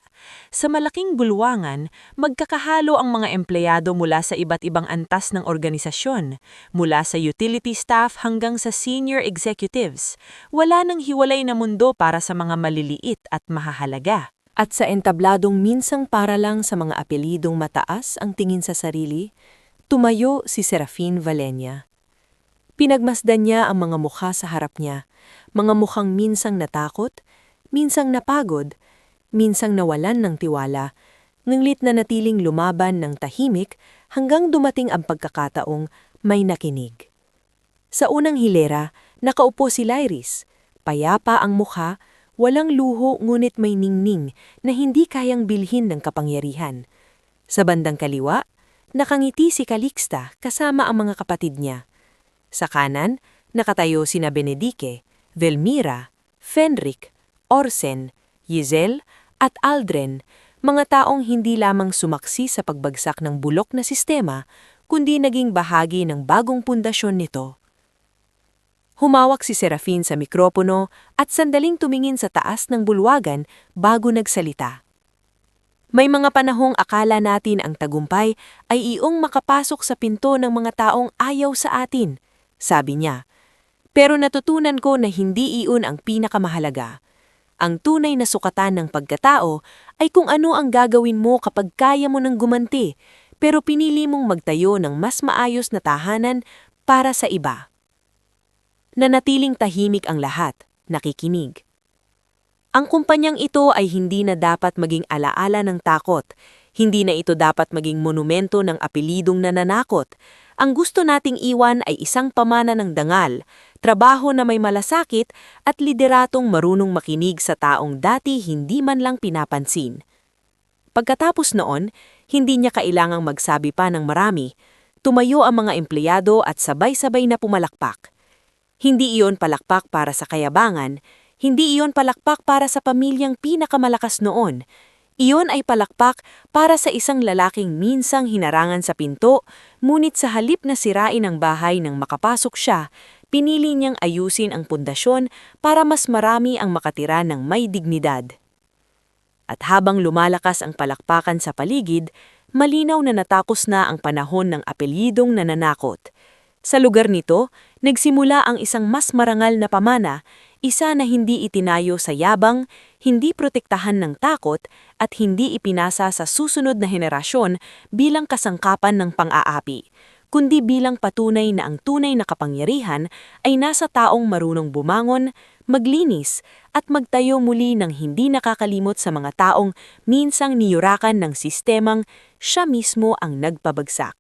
Sa malaking bulwangan, magkakahalo ang mga empleyado mula sa iba't ibang antas ng organisasyon, mula sa utility staff hanggang sa senior executives. Wala nang hiwalay na mundo para sa mga maliliit at mahahalaga. At sa entabladong minsang para lang sa mga apelidong mataas ang tingin sa sarili, tumayo si Serafin Valenia. Pinagmasdan niya ang mga mukha sa harap niya, mga mukhang minsang natakot, minsang napagod, minsang nawalan ng tiwala, ngunit na natiling lumaban ng tahimik hanggang dumating ang pagkakataong may nakinig. Sa unang hilera, nakaupo si Lyris, payapa ang mukha, walang luho ngunit may ningning na hindi kayang bilhin ng kapangyarihan. Sa bandang kaliwa, nakangiti si Calixta kasama ang mga kapatid niya. Sa kanan, nakatayo sina Benedique, Velmira, Fenric, Orsen, Yizel at Aldrin, mga taong hindi lamang sumaksi sa pagbagsak ng bulok na sistema, kundi naging bahagi ng bagong pundasyon nito. Humawak si Serafin sa mikropono at sandaling tumingin sa taas ng bulwagan bago nagsalita. May mga panahong akala natin ang tagumpay ay iyong makapasok sa pinto ng mga taong ayaw sa atin, sabi niya. Pero natutunan ko na hindi iyon ang pinakamahalaga. Ang tunay na sukatan ng pagkatao ay kung ano ang gagawin mo kapag kaya mo ng gumanti, pero pinili mong magtayo ng mas maayos na tahanan para sa iba. Nanatiling tahimik ang lahat, nakikinig. Ang kumpanyang ito ay hindi na dapat maging alaala ng takot, hindi na ito dapat maging monumento ng apelidong nananakot. Ang gusto nating iwan ay isang pamana ng dangal, trabaho na may malasakit at lideratong marunong makinig sa taong dati hindi man lang pinapansin. Pagkatapos noon, hindi niya kailangang magsabi pa ng marami. Tumayo ang mga empleyado at sabay-sabay na pumalakpak. Hindi iyon palakpak para sa kayabangan, hindi iyon palakpak para sa pamilyang pinakamalakas noon. Iyon ay palakpak para sa isang lalaking minsang hinarangan sa pinto, ngunit sa halip na sirain ang bahay nang makapasok siya, pinili niyang ayusin ang pundasyon para mas marami ang makatira ng may dignidad. At habang lumalakas ang palakpakan sa paligid, malinaw na natapos na ang panahon ng apelyidong nananakot. Sa lugar nito, nagsimula ang isang mas marangal na pamana, isa na hindi itinayo sa yabang, hindi protektahan ng takot, at hindi ipinasa sa susunod na henerasyon bilang kasangkapan ng pang-aapi, kundi bilang patunay na ang tunay na kapangyarihan ay nasa taong marunong bumangon, maglinis, at magtayo muli ng hindi nakakalimot sa mga taong minsang niyurakan ng sistemang siya mismo ang nagpabagsak.